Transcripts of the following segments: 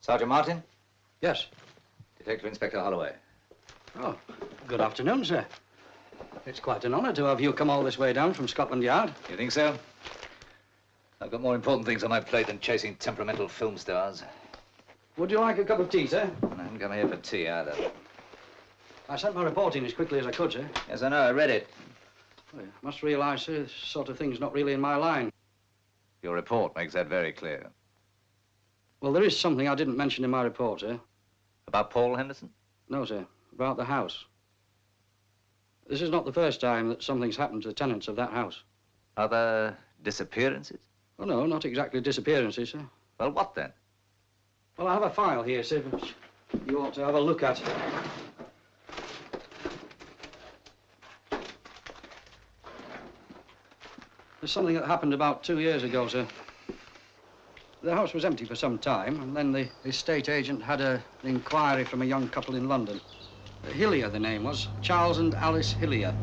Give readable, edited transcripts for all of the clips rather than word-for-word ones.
Sergeant Martin? Yes. Detective Inspector Holloway. Oh, good afternoon, sir. It's quite an honor to have you come all this way down from Scotland Yard. You think so? I've got more important things on my plate than chasing temperamental film stars. Would you like a cup of tea, sir? I haven't come here for tea either. I sent my report in as quickly as I could, sir. Yes, I know. I read it. Well, you must realize, sir, this sort of thing's not really in my line. Your report makes that very clear. Well, there is something I didn't mention in my report, sir. About Paul Henderson? No, sir. About the house. This is not the first time that something's happened to the tenants of that house. Other disappearances? Oh, no, not exactly disappearances, sir. Well, what then? Well, I have a file here, sir, which you ought to have a look at. There's something that happened about 2 years ago, sir. The house was empty for some time, and then the estate agent had an inquiry from a young couple in London. Hillier, the name was. Charles and Alice Hillier.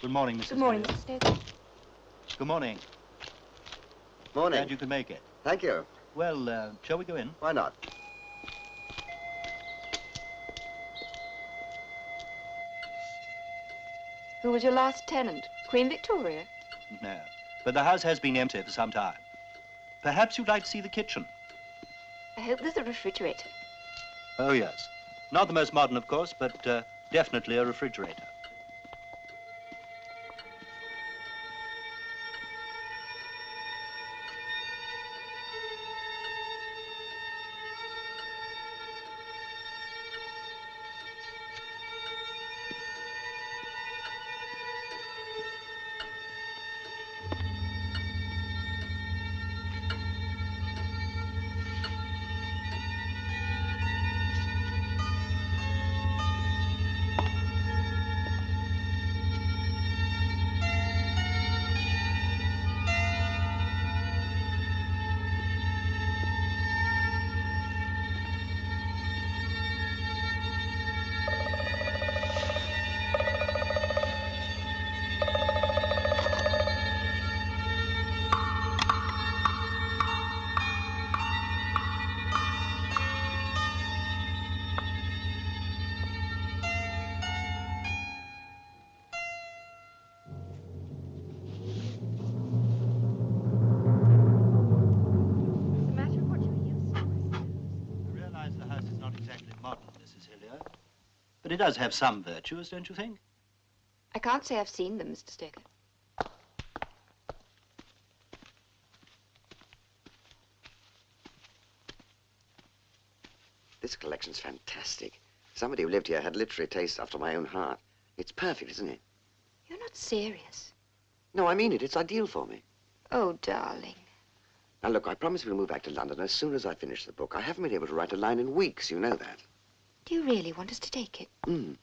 Good morning, Mrs. Good morning, Elliott. Mr. Stoker. Good morning. Morning. Glad you could make it. Thank you. Well, shall we go in? Why not? Who was your last tenant? Queen Victoria? No. But the house has been empty for some time. Perhaps you'd like to see the kitchen? I hope there's a refrigerator. Oh, yes. Not the most modern, of course, but definitely a refrigerator. But it does have some virtues, don't you think? I can't say I've seen them, Mr. Stoker. This collection's fantastic. Somebody who lived here had literary taste after my own heart. It's perfect, isn't it? You're not serious. No, I mean it. It's ideal for me. Oh, darling. Now, look, I promise we'll move back to London as soon as I finish the book. I haven't been able to write a line in weeks, you know that. Do you really want us to take it? Mm.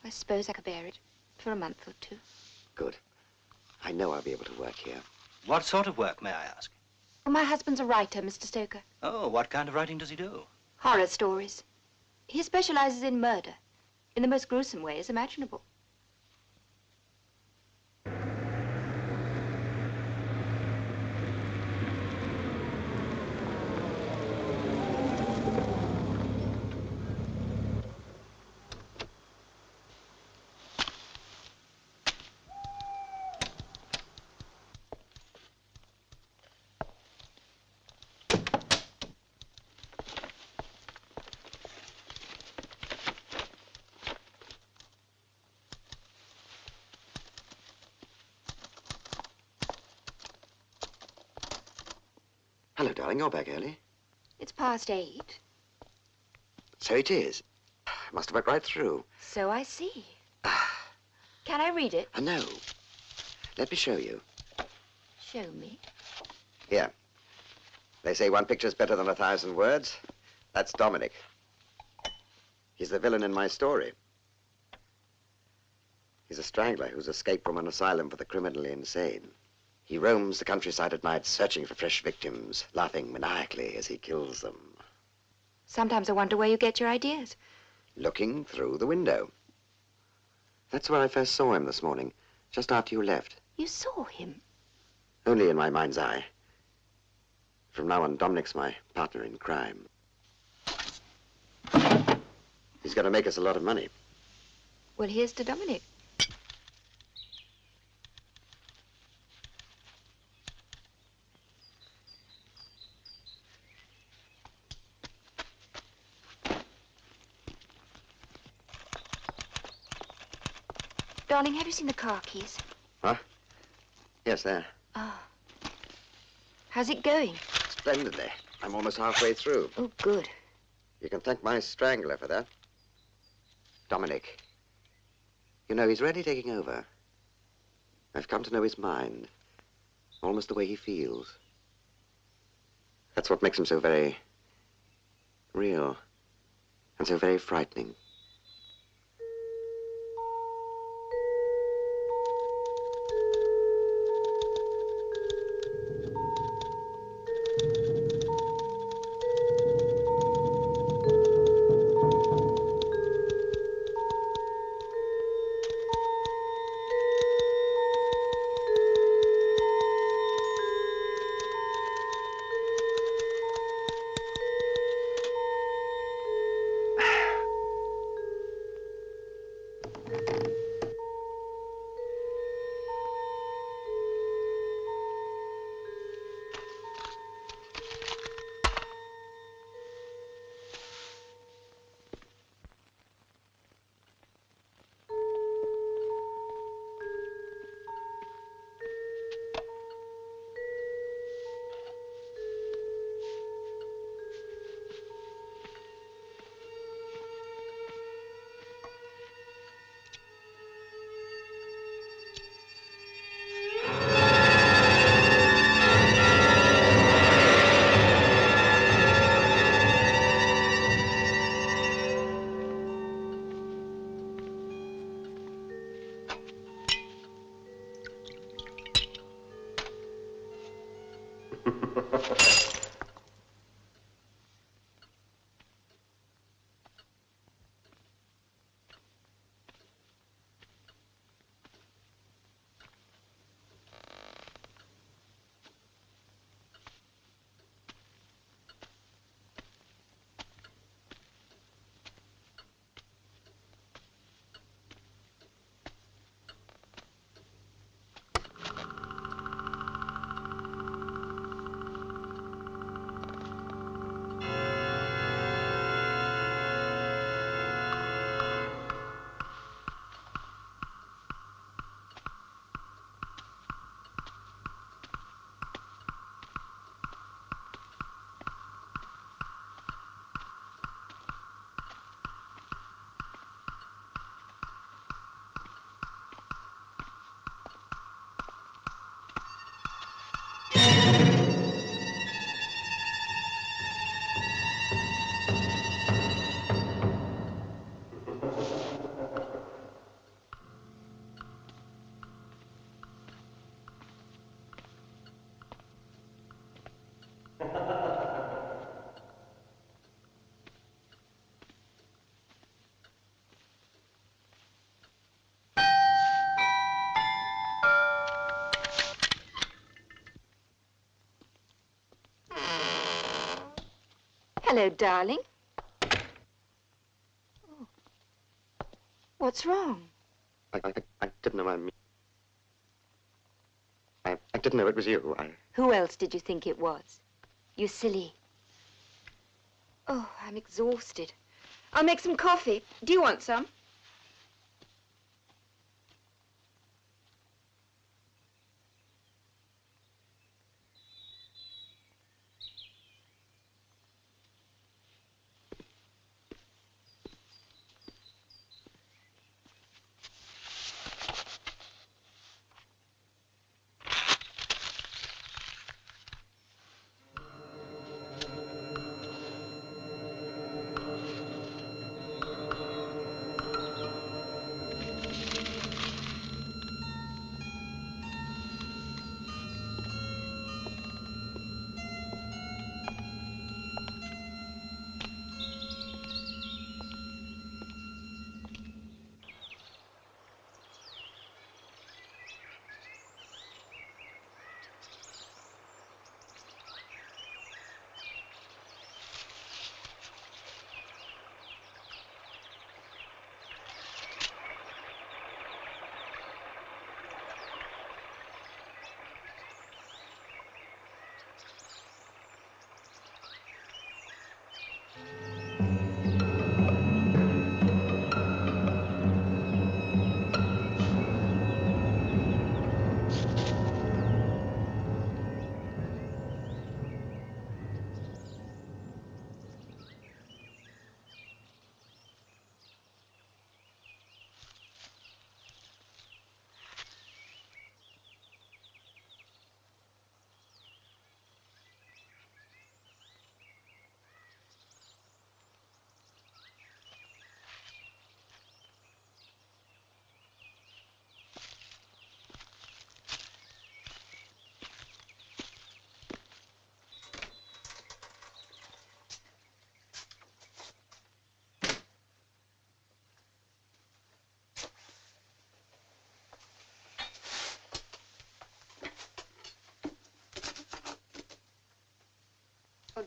I suppose I could bear it for a month or two. Good. I know I'll be able to work here. What sort of work, may I ask? Well, my husband's a writer, Mr. Stoker. Oh, what kind of writing does he do? Horror stories. He specializes in murder, in the most gruesome ways imaginable. Hello, darling. You're back early. It's past 8. So it is. Must have worked right through. So I see. Can I read it? No. Let me show you. Show me. Here. They say one picture's better than 1,000 words. That's Dominic. He's the villain in my story. He's a strangler who's escaped from an asylum for the criminally insane. He roams the countryside at night searching for fresh victims, laughing maniacally as he kills them. Sometimes I wonder where you get your ideas. Looking through the window. That's where I first saw him this morning, just after you left. You saw him? Only in my mind's eye. From now on, Dominic's my partner in crime. He's going to make us a lot of money. Well, here's to Dominic. Darling, have you seen the car keys? Huh? Yes, there. Oh. How's it going? Splendidly. I'm almost halfway through. Oh, good. You can thank my strangler for that. Dominic. You know, he's really taking over. I've come to know his mind. Almost the way he feels. That's what makes him so very real. And so very frightening. Hello, darling. Oh. What's wrong? I didn't know I didn't know it was you. Who else did you think it was? You silly. Oh, I'm exhausted. I'll make some coffee. Do you want some?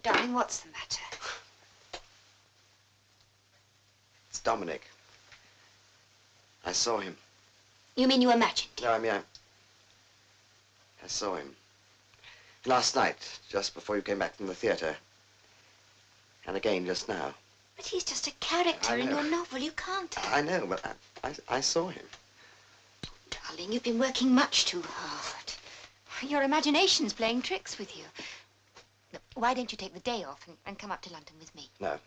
darling, what's the matter? It's Dominic. I saw him. You mean you imagined? No, I mean, I saw him. Last night, just before you came back from the theater. And again just now. But he's just a character in your novel. You can't. I know, but I saw him. Darling, you've been working much too hard. Your imagination's playing tricks with you. Look, why don't you take the day off and come up to London with me? No.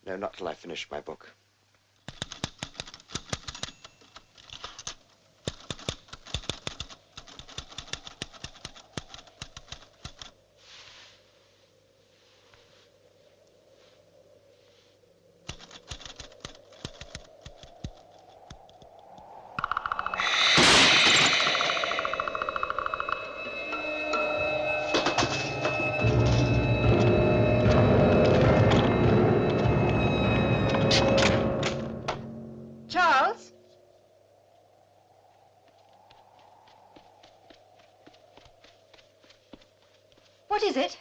No, not till I finish my book. What is it?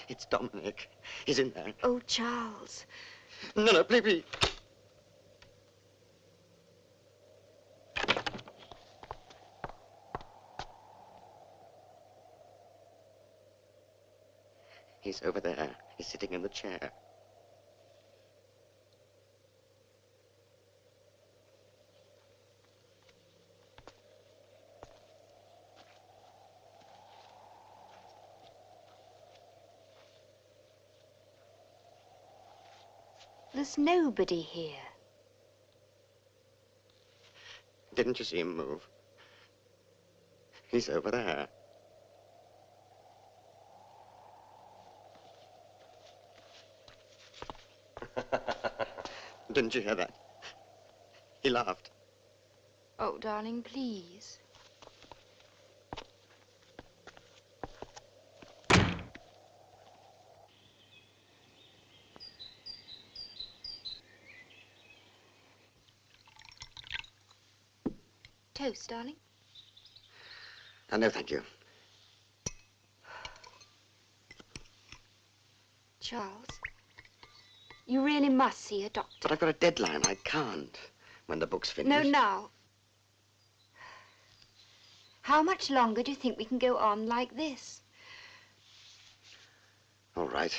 It's Dominic. He's in there. Oh, Charles. No, please, please. He's over there. He's sitting in the chair. There's nobody here. Didn't you see him move? He's over there. Didn't you hear that? He laughed. Oh, darling, please. Toast, darling? No, thank you. Charles, you really must see a doctor. But I've got a deadline. I can't. When the book's finished. No, now. How much longer do you think we can go on like this? All right.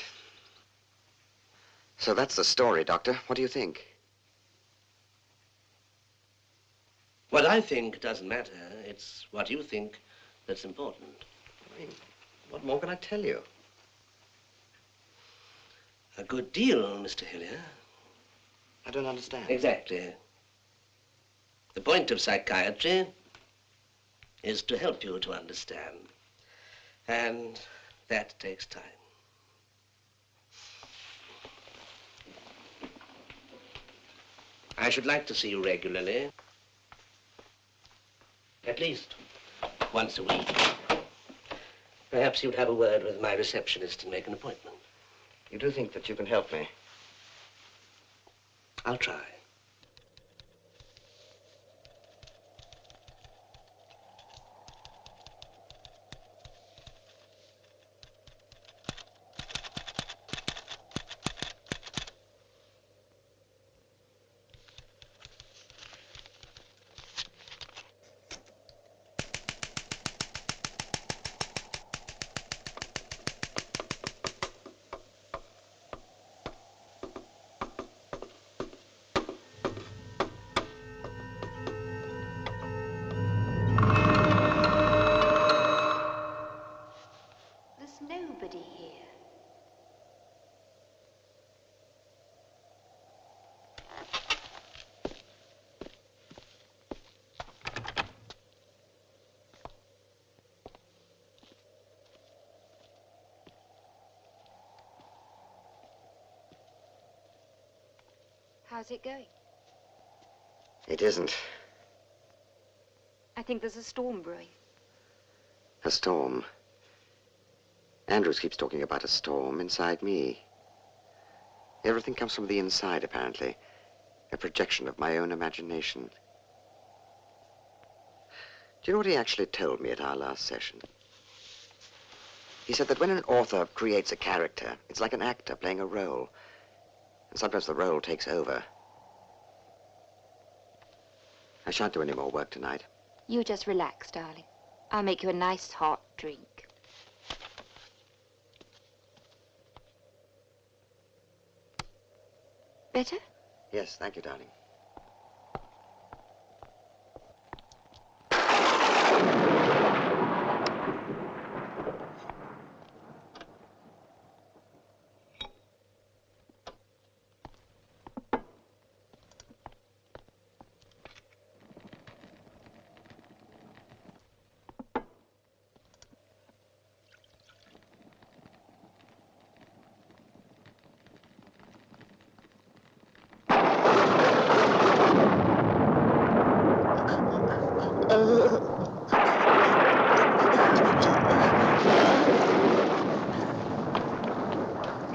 So that's the story, Doctor. What do you think? What I think doesn't matter. It's what you think that's important. I mean, what more can I tell you? A good deal, Mr. Hillier. I don't understand. Exactly. The point of psychiatry is to help you to understand. And that takes time. I should like to see you regularly. At least once a week. Perhaps you'd have a word with my receptionist and make an appointment. You do think that you can help me? I'll try. Nobody here. How's it going? It isn't. I think there's a storm brewing. A storm? Andrews keeps talking about a storm inside me. Everything comes from the inside, apparently. A projection of my own imagination. Do you know what he actually told me at our last session? He said that when an author creates a character, it's like an actor playing a role. And sometimes the role takes over. I shan't do any more work tonight. You just relax, darling. I'll make you a nice hot drink. Better? Yes, thank you, darling.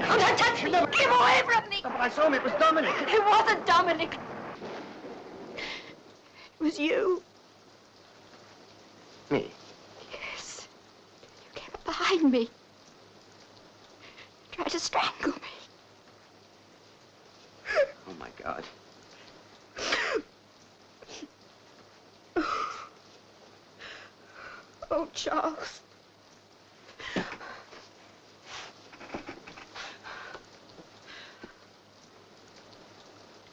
Don't touch me! Keep away from me! But I saw him, it was Dominic. It wasn't Dominic. It was you. Me? Yes. You came up behind me. Tried to strangle me. Oh, my God. Oh, Charles.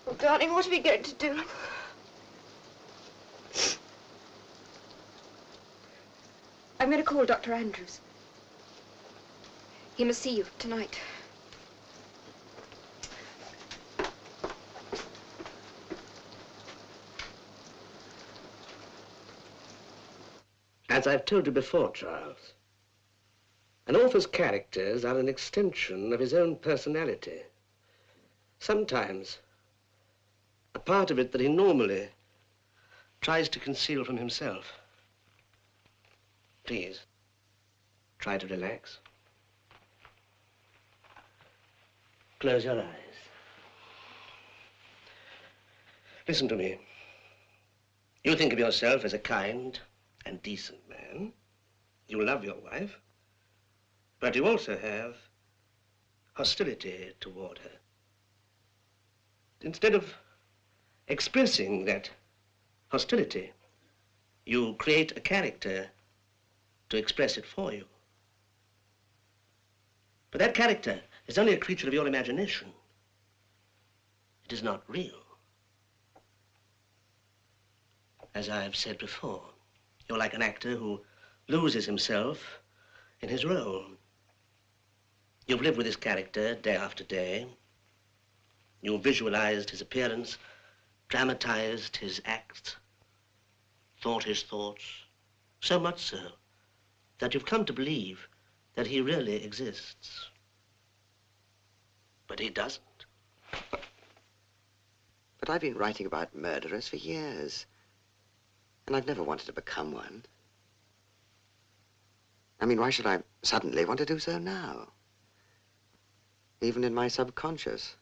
Oh, darling, what are we going to do? I'm going to call Dr. Andrews. He must see you tonight. As I've told you before, Charles, an author's characters are an extension of his own personality. Sometimes, a part of it that he normally tries to conceal from himself. Please, try to relax. Close your eyes. Listen to me. You think of yourself as a kind and decent man. You love your wife, but you also have hostility toward her. Instead of expressing that hostility, you create a character to express it for you. But that character is only a creature of your imagination. It is not real. As I've said before, you're like an actor who loses himself in his role. You've lived with his character day after day. You've visualized his appearance, dramatized his acts, thought his thoughts, so much so that you've come to believe that he really exists. But he doesn't. But I've been writing about murderers for years. And I've never wanted to become one. I mean, why should I suddenly want to do so now? Even in my subconscious.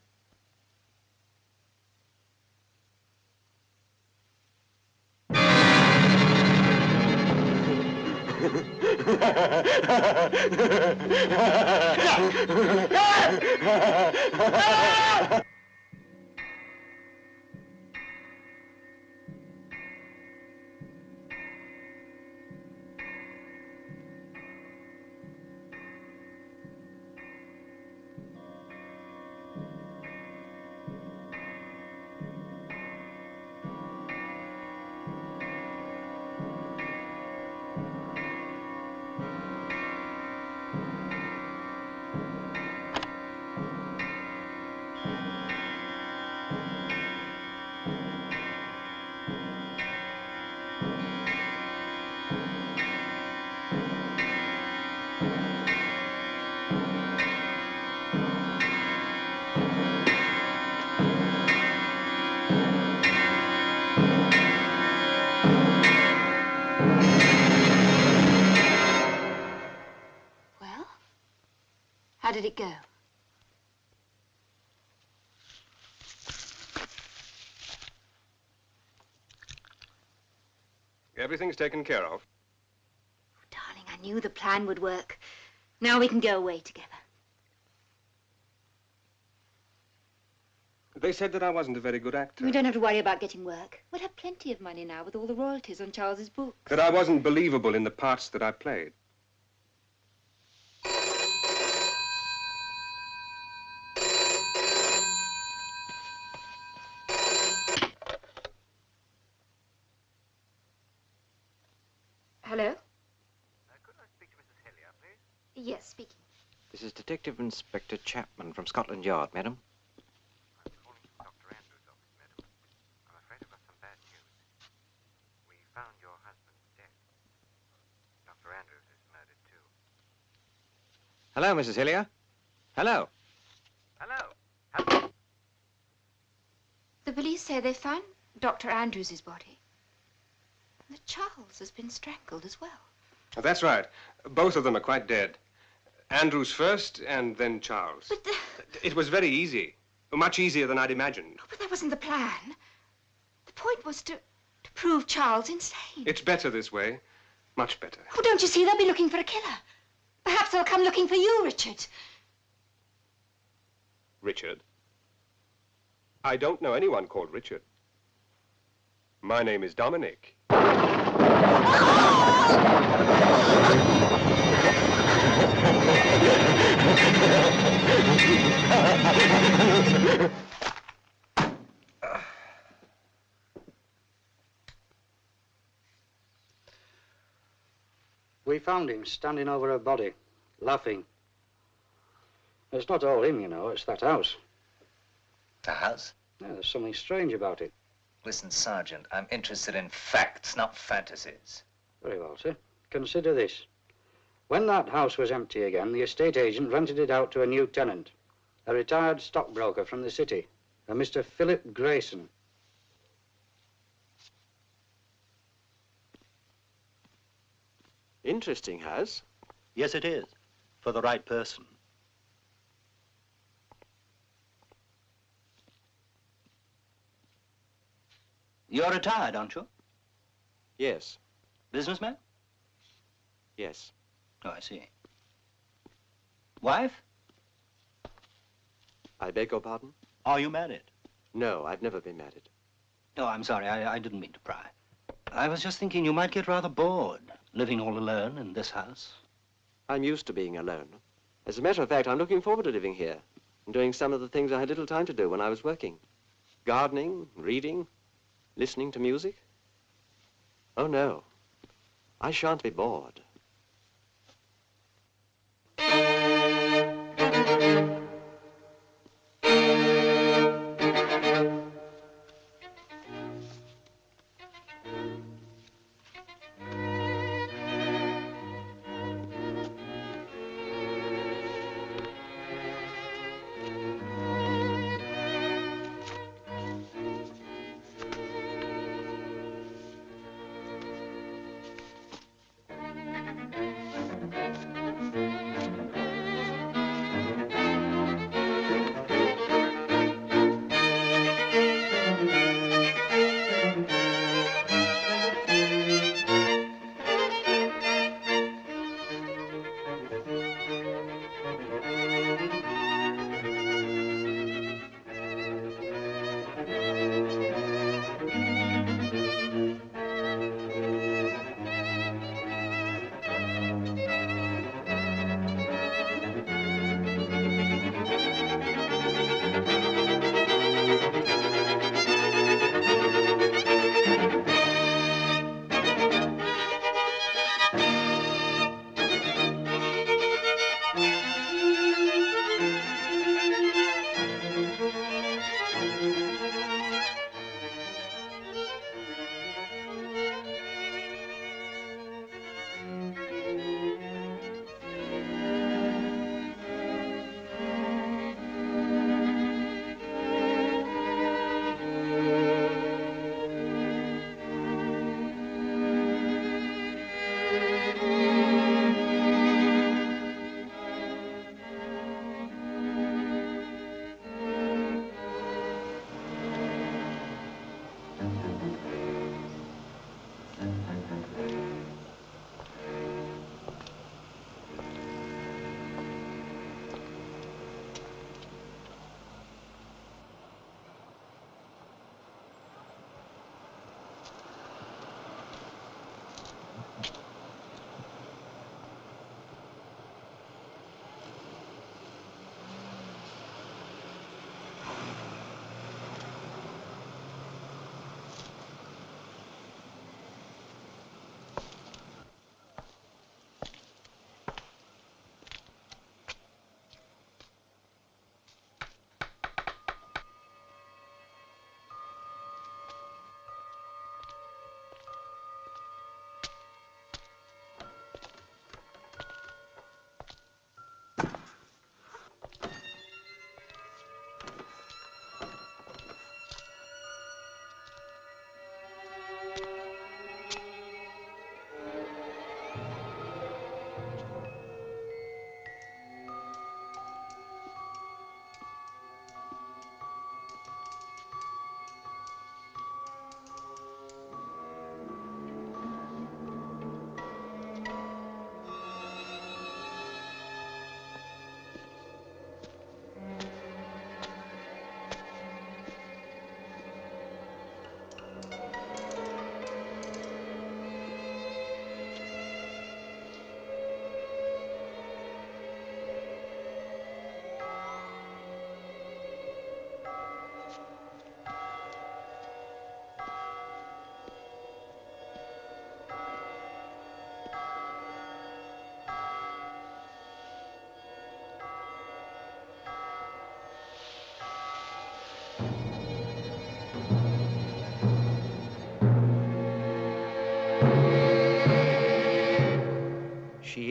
How did it go? Everything's taken care of. Darling, I knew the plan would work. Now we can go away together. They said that I wasn't a very good actor. We don't have to worry about getting work. We'll have plenty of money now with all the royalties on Charles's books. That I wasn't believable in the parts that I played. Hello? Could I speak to Mrs. Elliott, please? Yes, speaking. This is Detective Inspector Chapman from Scotland Yard, madam. I'm calling from Dr. Andrews' office, madam. I'm afraid I've got some bad news. We found your husband dead. Dr. Andrews is murdered, too. Hello, Mrs. Hillier. Hello. Hello. The police say they found Dr. Andrews' body. And that Charles has been strangled as well. That's right. Both of them are quite dead. Andrews first, and then Charles. But It was very easy. Much easier than I'd imagined. but that wasn't the plan. The point was to prove Charles insane. It's better this way. Much better. Oh, don't you see? They'll be looking for a killer. Perhaps they'll come looking for you, Richard. Richard? I don't know anyone called Richard. My name is Dominic. We found him standing over her body, laughing. It's not all him, you know, it's that house. The house? Yeah, there's something strange about it. Listen, Sergeant, I'm interested in facts, not fantasies. Very well, sir. Consider this. When that house was empty again, the estate agent rented it out to a new tenant, a retired stockbroker from the city, a Mr. Philip Grayson. Interesting, Has. Yes, it is. For the right person. You're retired, aren't you? Yes. Businessman? Yes. Oh, I see. Wife? I beg your pardon? Are you married? No, I've never been married. Oh, I'm sorry. I didn't mean to pry. I was just thinking you might get rather bored living all alone in this house. I'm used to being alone. As a matter of fact, I'm looking forward to living here and doing some of the things I had little time to do when I was working. Gardening, reading, listening to music. Oh, no. I shan't be bored.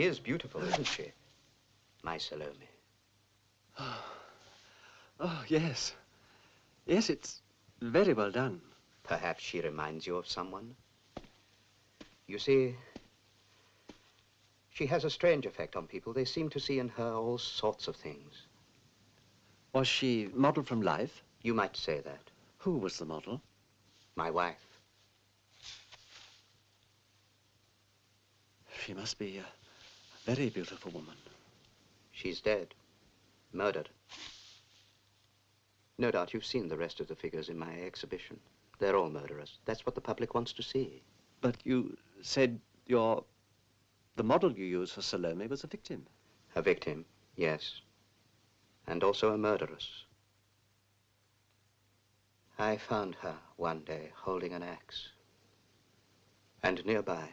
is beautiful, isn't she? My Salome. Oh, yes. Yes, it's very well done. Perhaps she reminds you of someone? You see, she has a strange effect on people. They seem to see in her all sorts of things. Was she modelled from life? You might say that. Who was the model? My wife. She must be a very beautiful woman. She's dead. Murdered. No doubt you've seen the rest of the figures in my exhibition. They're all murderers. That's what the public wants to see. But you said the model you used for Salome was a victim. A victim, yes. And also a murderess. I found her one day holding an axe. And nearby,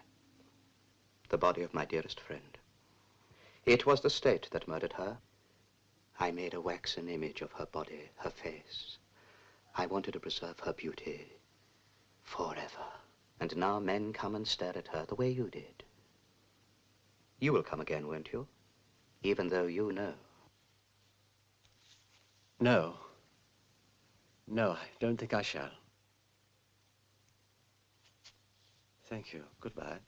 the body of my dearest friend. It was the state that murdered her. I made a waxen image of her body, her face. I wanted to preserve her beauty forever. And now men come and stare at her the way you did. You will come again, won't you? Even though you know. No. No, I don't think I shall. Thank you. Goodbye.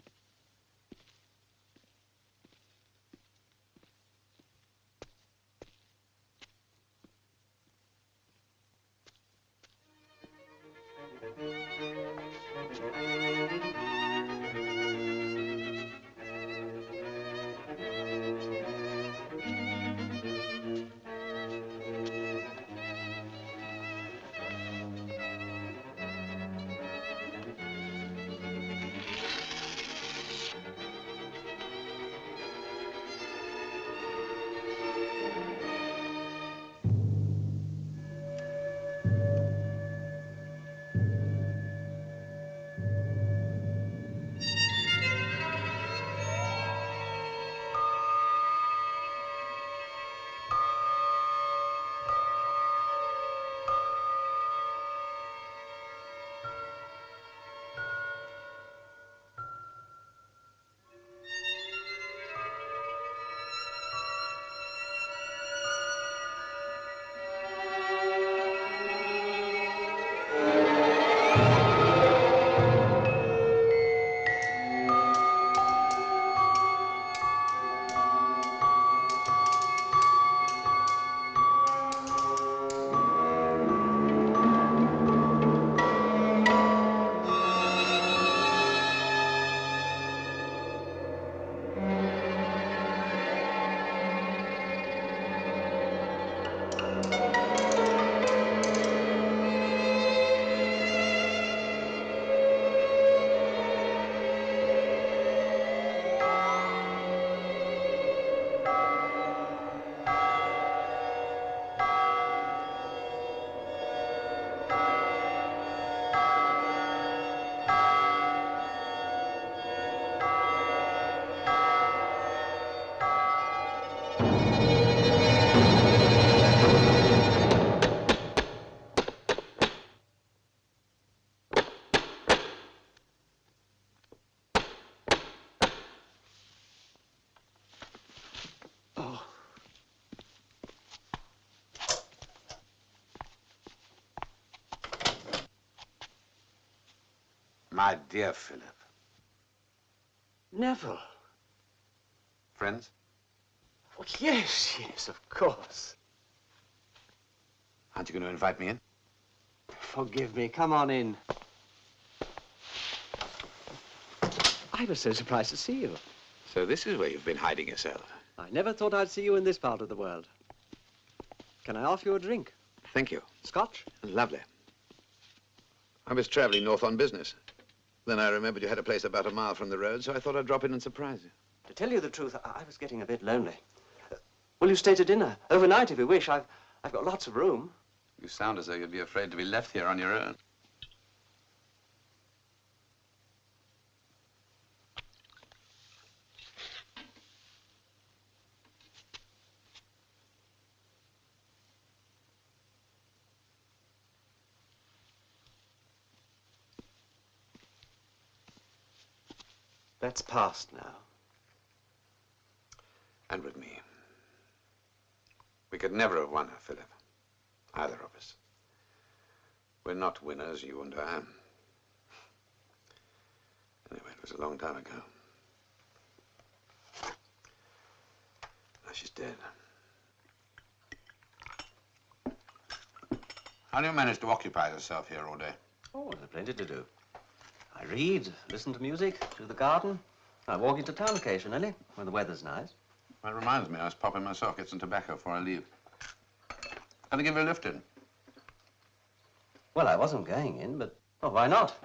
My dear Philip. Neville. Friends? Oh, yes, yes, of course. Aren't you going to invite me in? Forgive me. Come on in. I was so surprised to see you. So this is where you've been hiding yourself. I never thought I'd see you in this part of the world. Can I offer you a drink? Thank you. Scotch? Lovely. I was traveling north on business. Then I remembered you had a place about a mile from the road, so I thought I'd drop in and surprise you. To tell you the truth, I was getting a bit lonely. Will you stay to dinner? Overnight, if you wish. I've got lots of room. You sound as though you'd be afraid to be left here on your own. That's past now. And with me. We could never have won her, Philip. Either of us. We're not winners, you and I. Anyway, it was a long time ago. Now she's dead. How do you manage to occupy yourself here all day? Oh, there's plenty to do. I read, listen to music, do the garden. I walk into town occasionally, when the weather's nice. Well, it reminds me, I was popping myself, get some tobacco before I leave. Can I give you a lift in? Well, I wasn't going in, but, oh, why not?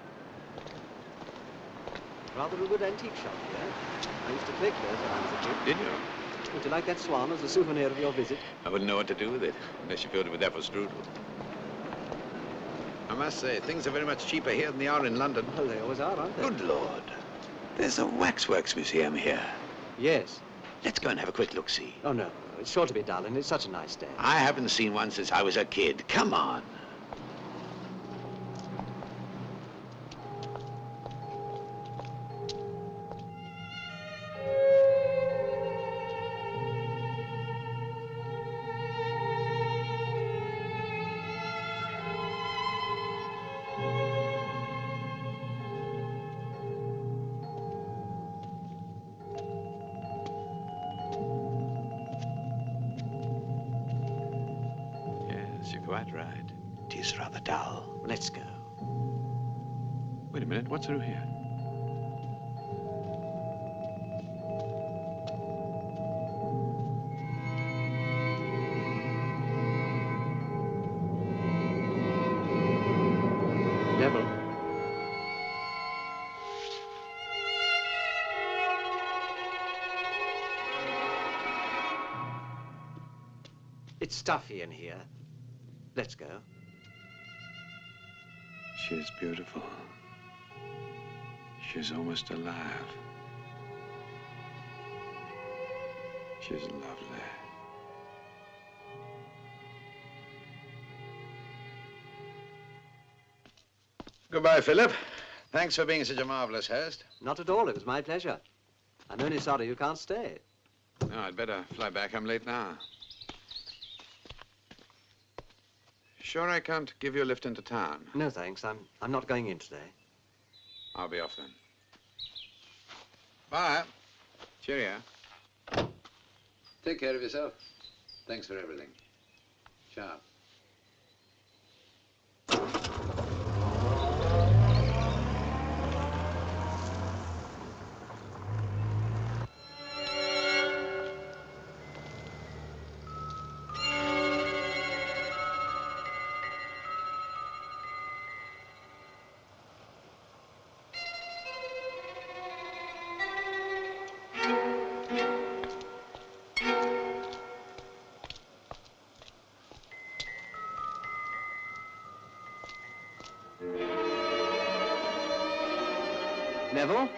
Rather a good antique shop here. I used to collect those when I was a kid. Did you? Would you like that swan as a souvenir of your visit? I wouldn't know what to do with it, unless you filled it with apple strudel. I must say, things are very much cheaper here than they are in London. Well, they always are, aren't they? Good Lord. There's a waxworks museum here. Yes. Let's go and have a quick look-see. Oh, no. It's sure to be dull, and it's such a nice day. I haven't seen one since I was a kid. Come on. You're quite right. It is rather dull. Let's go. Wait a minute, what's through here? Neville. It's stuffy in here. Let's go. She's beautiful. She's almost alive. She's lovely. Goodbye, Philip. Thanks for being such a marvelous host. Not at all. It was my pleasure. I'm only sorry you can't stay. No, I'd better fly back. I'm late now. Sure I can't give you a lift into town? No, thanks. I'm not going in today. I'll be off then. Bye. Cheerio. Take care of yourself. Thanks for everything. Ciao. Neville?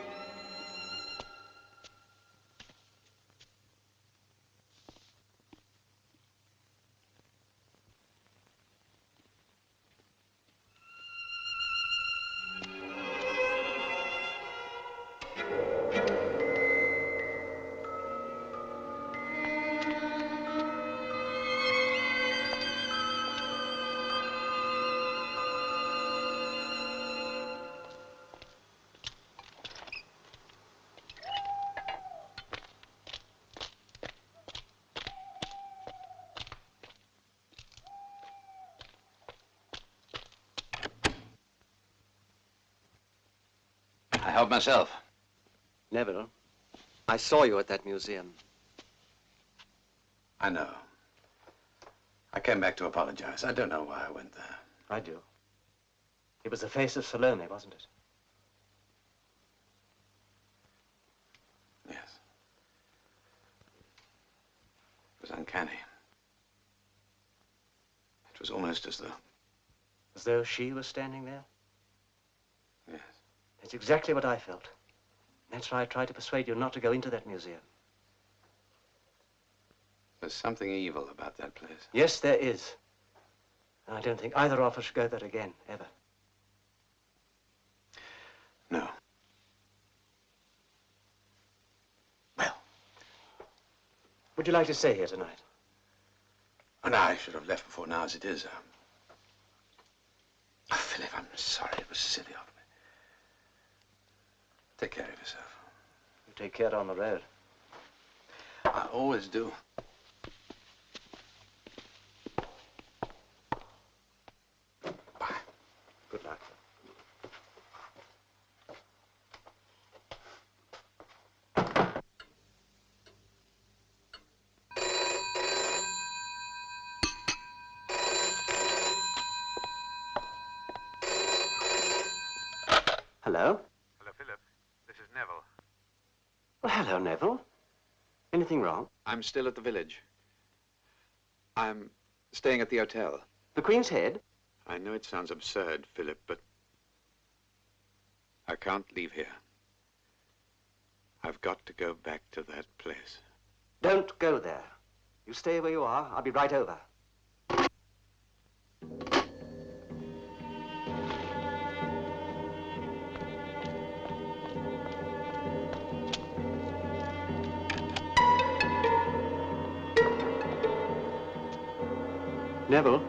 I help myself. Neville, I saw you at that museum. I know. I came back to apologize. I don't know why I went there. I do. It was the face of Salome, wasn't it? Yes. It was uncanny. It was almost as though... As though she was standing there? Yes. That's exactly what I felt. That's why I tried to persuade you not to go into that museum. There's something evil about that place. Yes, there is. And I don't think either of us should go there again, ever. No. Well, Would you like to stay here tonight? And I should have left before now as it is. Oh, Philip, I'm sorry. It was silly of me. Take care of yourself. You take care on the road. I always do. Bye. Good luck. Hello? Hello, Philip. This is Neville. Well, hello, Neville. Anything wrong? I'm still at the village. I'm staying at the hotel. The Queen's Head? I know it sounds absurd, Philip, but I can't leave here. I've got to go back to that place. Don't go there. You stay where you are. I'll be right over. Neville?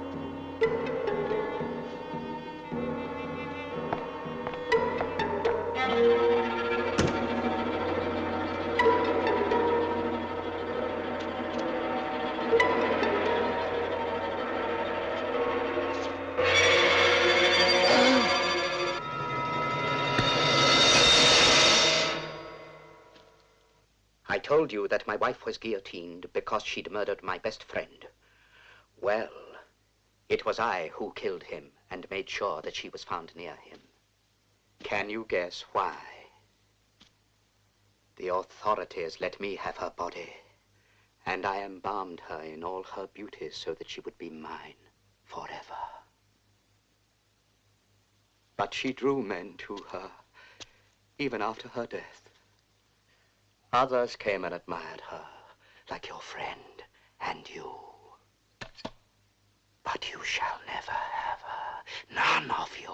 I told you that my wife was guillotined because she'd murdered my best friend. Well, it was I who killed him and made sure that she was found near him. Can you guess why? The authorities let me have her body, and I embalmed her in all her beauty so that she would be mine forever. But she drew men to her, even after her death. Others came and admired her, like your friend and you. But you shall never have her, none of you.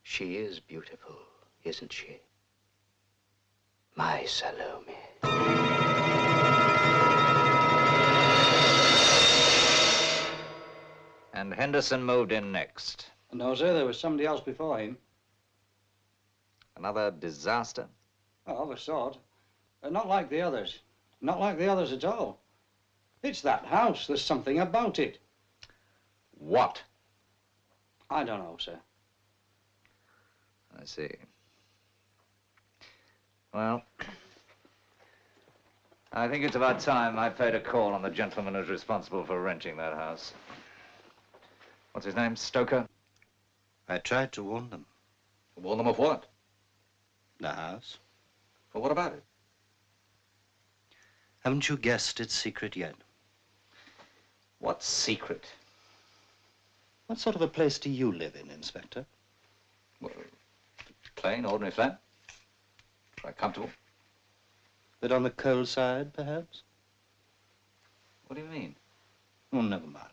She is beautiful, isn't she? My Salome. And Henderson moved in next. No, sir, there was somebody else before him. Another disaster? Oh, of a sort. Not like the others. Not like the others at all. It's that house. There's something about it. What? I don't know, sir. I see. Well, I think it's about time I paid a call on the gentleman who's responsible for renting that house. What's his name? Stoker? I tried to warn them. Warn them of what? The house. Well, what about it? Haven't you guessed its secret yet? What secret? What sort of a place do you live in, Inspector? Well, plain, ordinary flat. Quite comfortable. But on the cold side, perhaps? What do you mean? Oh, never mind.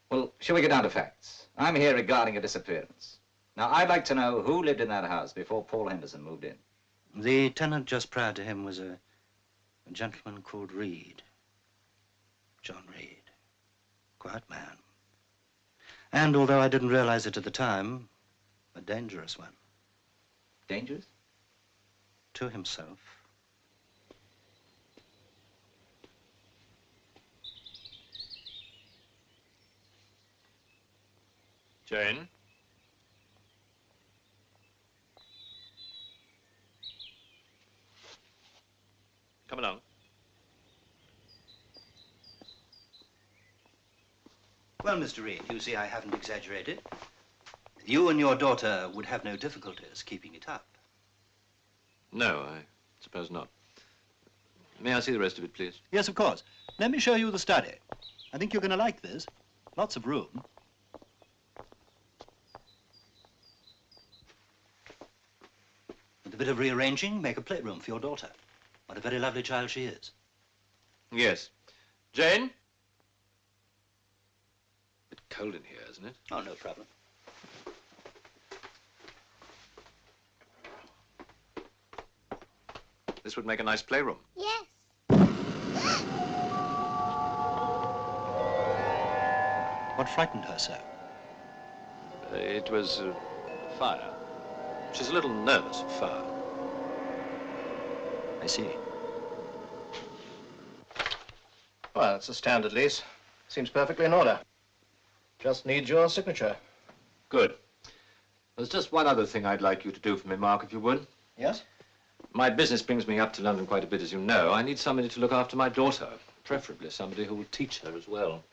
Well, shall we get down to facts? I'm here regarding a disappearance. Now, I'd like to know who lived in that house before Paul Henderson moved in. The tenant just prior to him was a gentleman called Reed. John Reed. Quiet man. And although I didn't realize it at the time, a dangerous one. Dangerous? To himself. Jane? Come along. Well, Mr. Reed, you see I haven't exaggerated. You and your daughter would have no difficulties keeping it up. No, I suppose not. May I see the rest of it, please? Yes, of course. Let me show you the study. I think you're going to like this. Lots of room. With a bit of rearranging, make a playroom for your daughter. What a very lovely child she is. Yes. Jane? Bit cold in here, isn't it? Oh, no problem. This would make a nice playroom. Yes. What frightened her so? It was fire. She's a little nervous of fire. I see. Well, it's a standard lease. Seems perfectly in order. Just needs your signature. Good. There's just one other thing I'd like you to do for me, Mark, if you would. Yes? My business brings me up to London quite a bit, as you know. I need somebody to look after my daughter, preferably somebody who will teach her as well.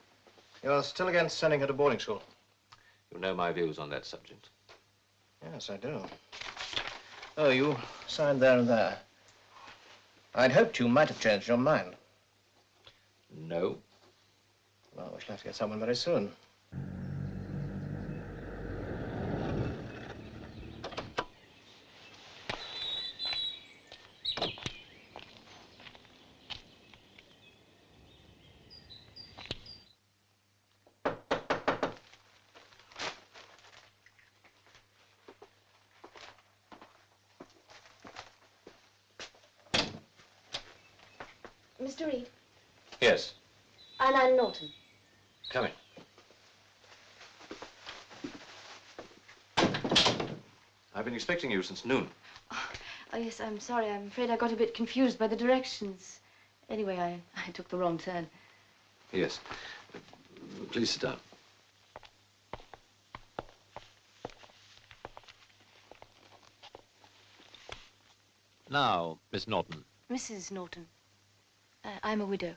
You're still against sending her to boarding school? You know my views on that subject. Yes, I do. Oh, you signed there and there. I'd hoped you might have changed your mind. No. Well, we shall have to get someone very soon. Mr. Reed, Yes. I'm Norton. Come in. I've been expecting you since noon. Oh, yes, I'm sorry. I'm afraid I got a bit confused by the directions. Anyway, I took the wrong turn. Yes. Please sit down. Now, Miss Norton. Mrs. Norton. I'm a widow.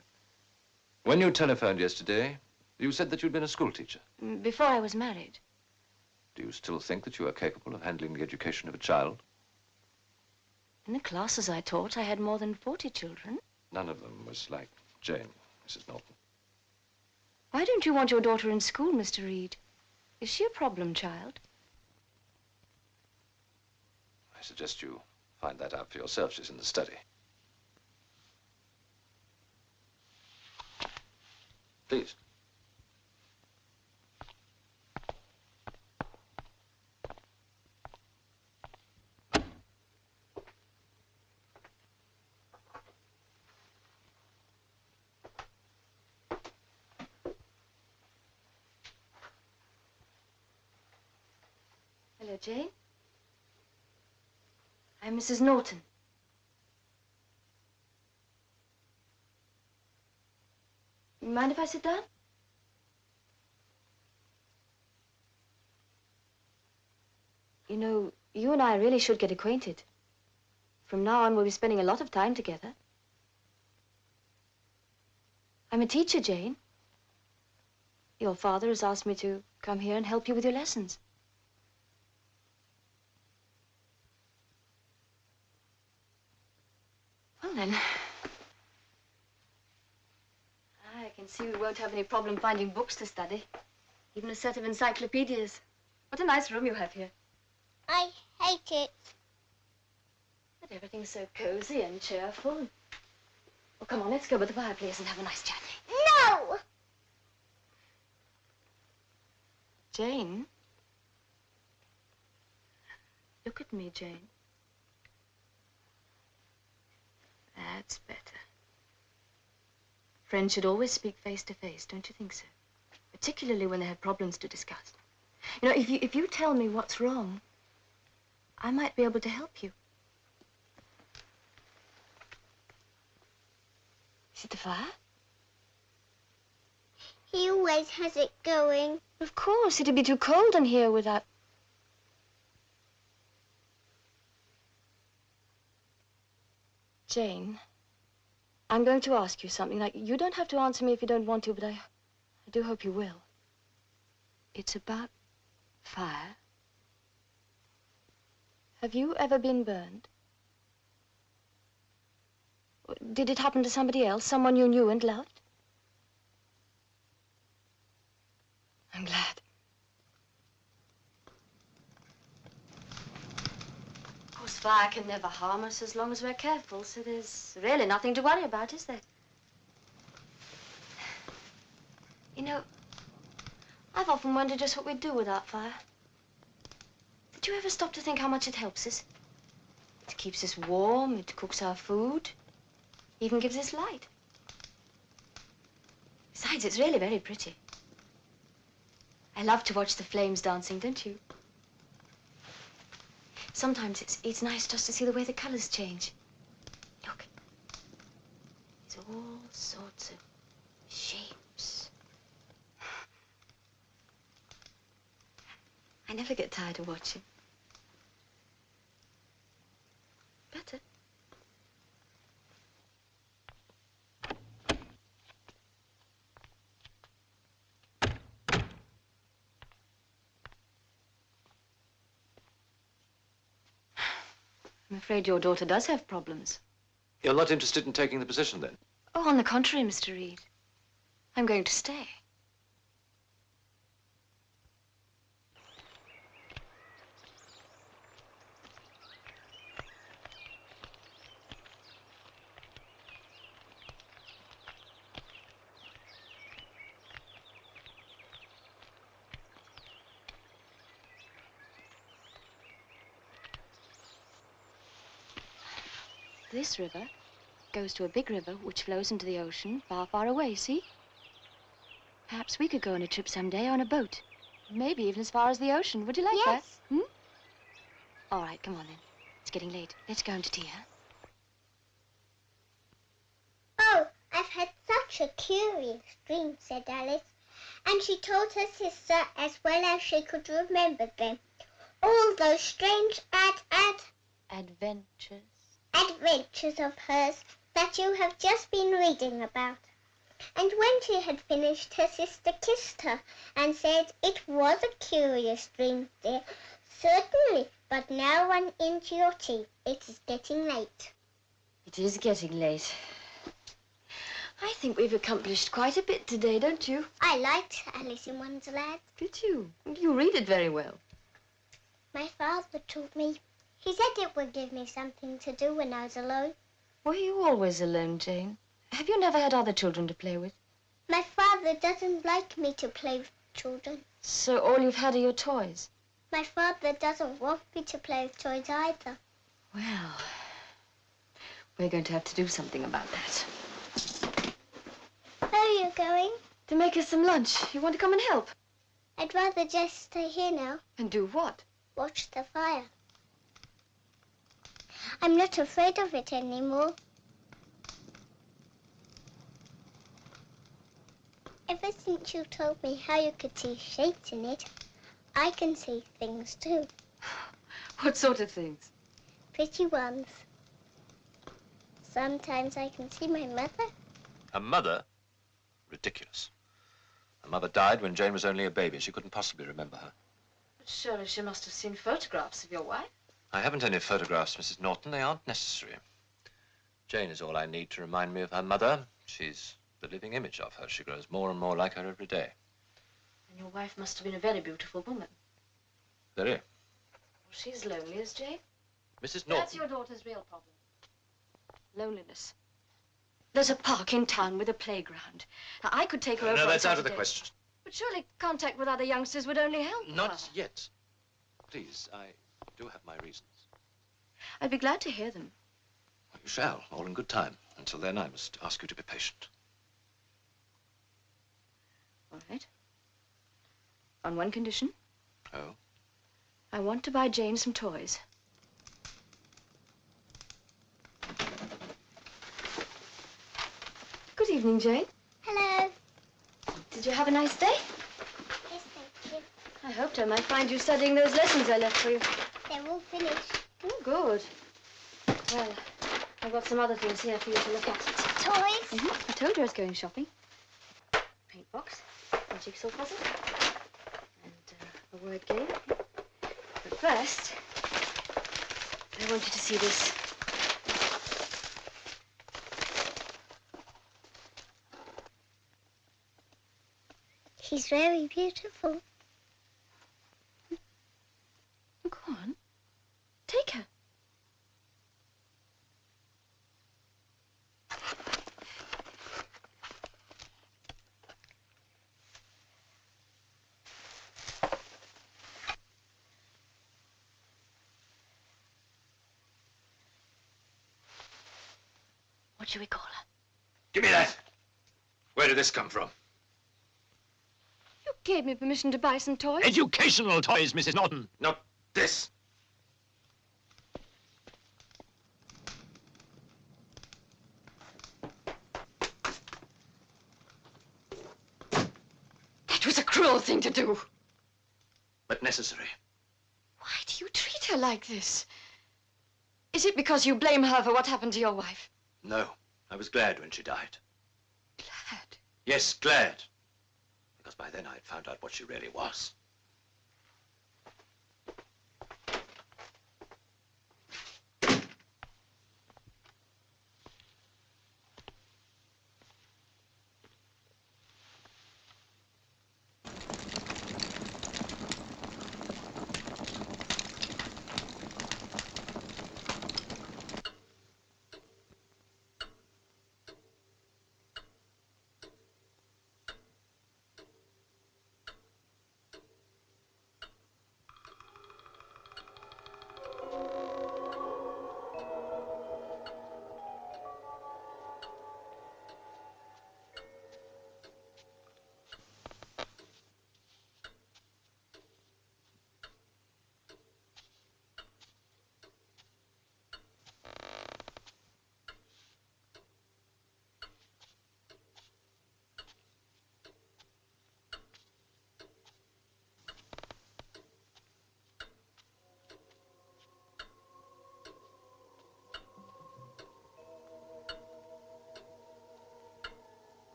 When you telephoned yesterday, you said that you'd been a school teacher. Before I was married. Do you still think that you are capable of handling the education of a child? In the classes I taught, I had more than 40 children. None of them was like Jane, Mrs. Norton. Why don't you want your daughter in school, Mr. Reed? Is she a problem child? I suggest you find that out for yourself. She's in the study. Please. Hello, Jane. I'm Mrs. Norton. You mind if I sit down? You know, you and I really should get acquainted. From now on, we'll be spending a lot of time together. I'm a teacher, Jane. Your father has asked me to come here and help you with your lessons. Well, then. I can see we won't have any problem finding books to study. Even a set of encyclopedias. What a nice room you have here. I hate it. But everything's so cozy and cheerful. Well, come on, let's go by the fireplace and have a nice chat. No! Jane? Look at me, Jane. That's better. Friends should always speak face to face, don't you think so? Particularly when they have problems to discuss. You know, if you tell me what's wrong, I might be able to help you. Is it the fire? He always has it going. Of course, it'd be too cold in here without... Jane, I'm going to ask you something. Like, you don't have to answer me if you don't want to, but I do hope you will. It's about fire. Have you ever been burned? Did it happen to somebody else, someone you knew and loved? I'm glad. Of course, fire can never harm us as long as we're careful, so there's really nothing to worry about, is there? You know, I've often wondered just what we'd do without fire. Did you ever stop to think how much it helps us? It keeps us warm, it cooks our food, even gives us light. Besides, it's really very pretty. I love to watch the flames dancing, don't you? Sometimes it's nice just to see the way the colors change. Look. It's all sorts of shapes. I never get tired of watching. Better. I'm afraid your daughter does have problems. You're not interested in taking the position, then? Oh, on the contrary, Mr. Reed. I'm going to stay. This river goes to a big river which flows into the ocean far, far away, see? Perhaps we could go on a trip someday on a boat. Maybe even as far as the ocean. Would you like that? Hmm? All right, come on then. It's getting late. Let's go into tea, huh? Oh, I've had such a curious dream, said Alice. And she told her sister as well as she could remember them. All those strange adventures of hers that you have just been reading about. And when she had finished, her sister kissed her and said, "It was a curious dream, dear. Certainly, but now run into your tea. It is getting late." It is getting late. I think we've accomplished quite a bit today, don't you? I liked Alice in Wonderland. Did you? You read it very well. My father taught me. He said it would give me something to do when I was alone. Were you always alone, Jane? Have you never had other children to play with? My father doesn't like me to play with children. So all you've had are your toys? My father doesn't want me to play with toys either. Well, we're going to have to do something about that. Where are you going? To make us some lunch. You want to come and help? I'd rather just stay here now. And do what? Watch the fire. I'm not afraid of it anymore. Ever since you told me how you could see shapes in it, I can see things too. What sort of things? Pretty ones. Sometimes I can see my mother. A mother? Ridiculous. Her mother died when Jane was only a baby. She couldn't possibly remember her. But surely she must have seen photographs of your wife. I haven't any photographs, Mrs. Norton. They aren't necessary. Jane is all I need to remind me of her mother. She's the living image of her. She grows more and more like her every day. And your wife must have been a very beautiful woman. Very. Well, she's lonely, is Jane? Mrs. Norton. That's your daughter's real problem. Loneliness. There's a park in town with a playground. Now, I could take her over. No, that's on out of the Saturday. question. But surely contact with other youngsters would only help. Not yet. Please, I do have my reasons. I'd be glad to hear them. You shall, all in good time. Until then, I must ask you to be patient. All right. On one condition. Oh? I want to buy Jane some toys. Good evening, Jane. Hello. Did you have a nice day? Yes, thank you. I hoped I might find you studying those lessons I left for you. They're all finished. Oh, good. Well, I've got some other things here for you to look at. Toys? I told you I was going shopping. Paint box, a jigsaw puzzle, and a word game. But first, I want you to see this. She's very beautiful. Go on. Take her. What should we call her? Give me that! Where did this come from? You gave me permission to buy some toys. Educational toys, Mrs. Norton. Not this. That was a cruel thing to do. But necessary. Why do you treat her like this? Is it because you blame her for what happened to your wife? No. I was glad when she died. Glad? Yes, glad. Because by then I'd found out what she really was.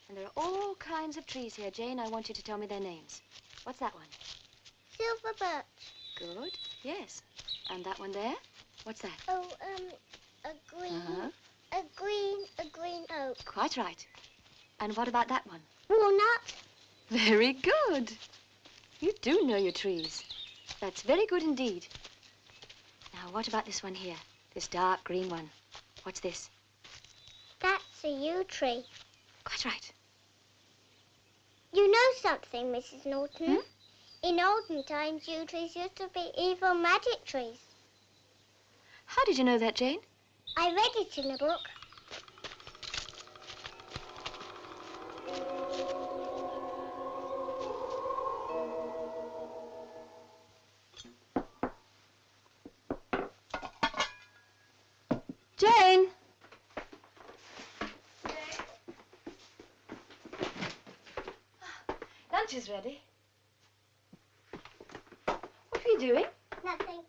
And there are all kinds of trees here, Jane. I want you to tell me their names. What's that one? Silver birch. Good. Yes. And that one there? What's that? Oh, a green, a green oak. Quite right. And what about that one? Walnut. Very good. You do know your trees. That's very good indeed. Now, what about this one here? This dark green one. What's this? That's a yew tree. Quite right. You know something, Mrs. Norton? In olden times, yew trees used to be evil magic trees. How did you know that, Jane? I read it in a book. Jane! Lunch is ready. What are you doing? Nothing.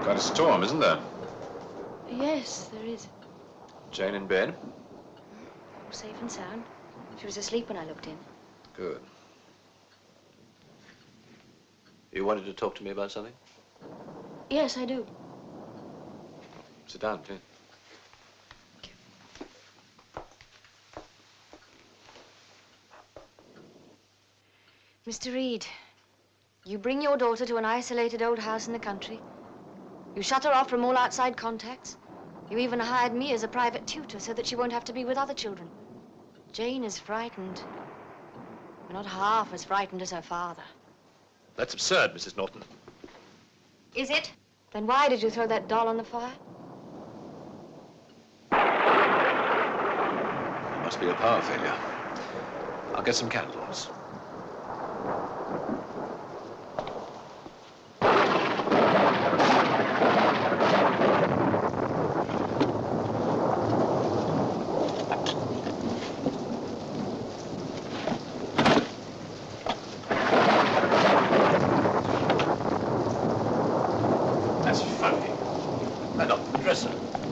Quite a storm, isn't there? Yes, there is. Jane in bed? All safe and sound. She was asleep when I looked in. Good. You wanted to talk to me about something? Yes, I do. Sit down, please. Mr. Reed, you bring your daughter to an isolated old house in the country. You shut her off from all outside contacts. You even hired me as a private tutor so that she won't have to be with other children. Jane is frightened. But not half as frightened as her father. That's absurd, Mrs. Norton. Is it? Then why did you throw that doll on the fire? It must be a power failure. I'll get some candles.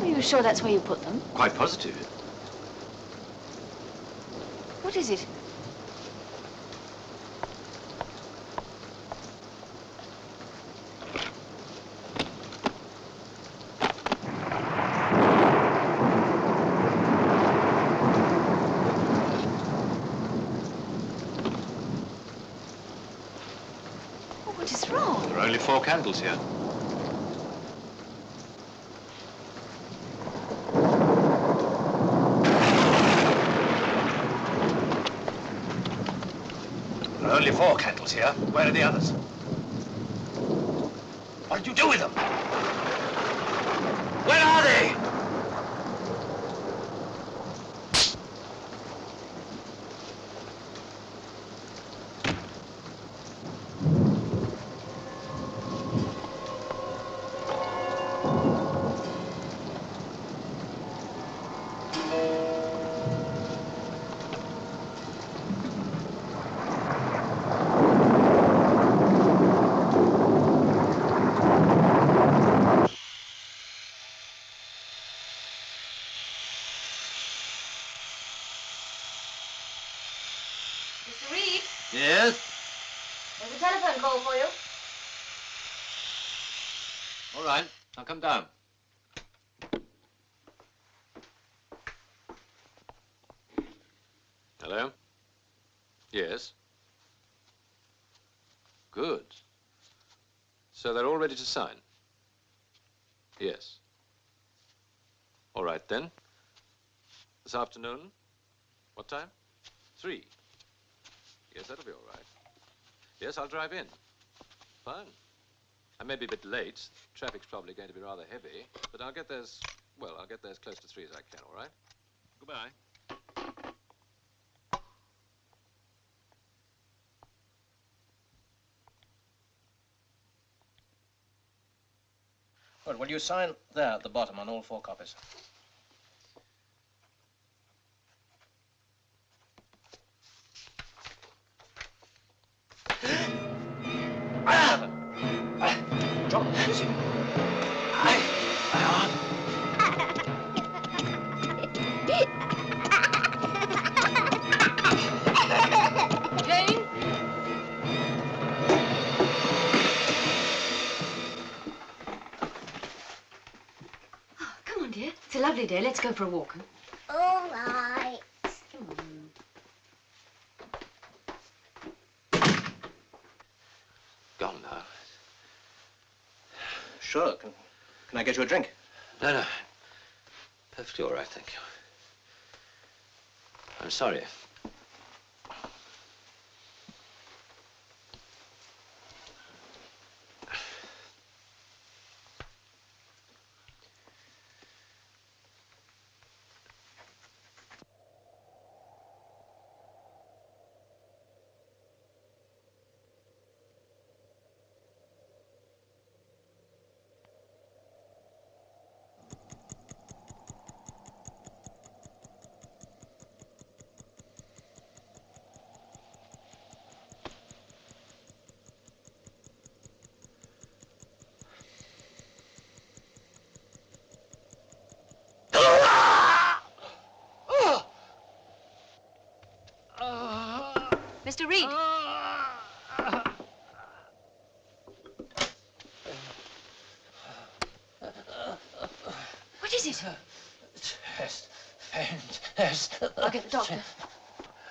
Are you sure that's where you put them? Quite positive. What is it? Oh, what is wrong? There are only 4 candles here. Only 4 candles here. Where are the others? What did you do with them? Where are they? Mr. Reed? Yes? There's a telephone call for you. All right, I'll come down. Hello? Yes? Good. So they're all ready to sign? Yes. All right, then. This afternoon? What time? 3. Yes, that'll be all right. Yes, I'll drive in. Fine. I may be a bit late. Traffic's probably going to be rather heavy, but I'll get there as, well, I'll get there as close to 3 as I can, all right? Goodbye. Well, will you sign there at the bottom on all 4 copies? John, what is it? Jane? Oh, come on, dear. It's a lovely day. Let's go for a walk. All right. Come on. Sure. Can I get you a drink? No, no. Perfectly all right, thank you. I'm sorry. Mr. Reed. What is it? Chest. Chest. I'll get the doctor.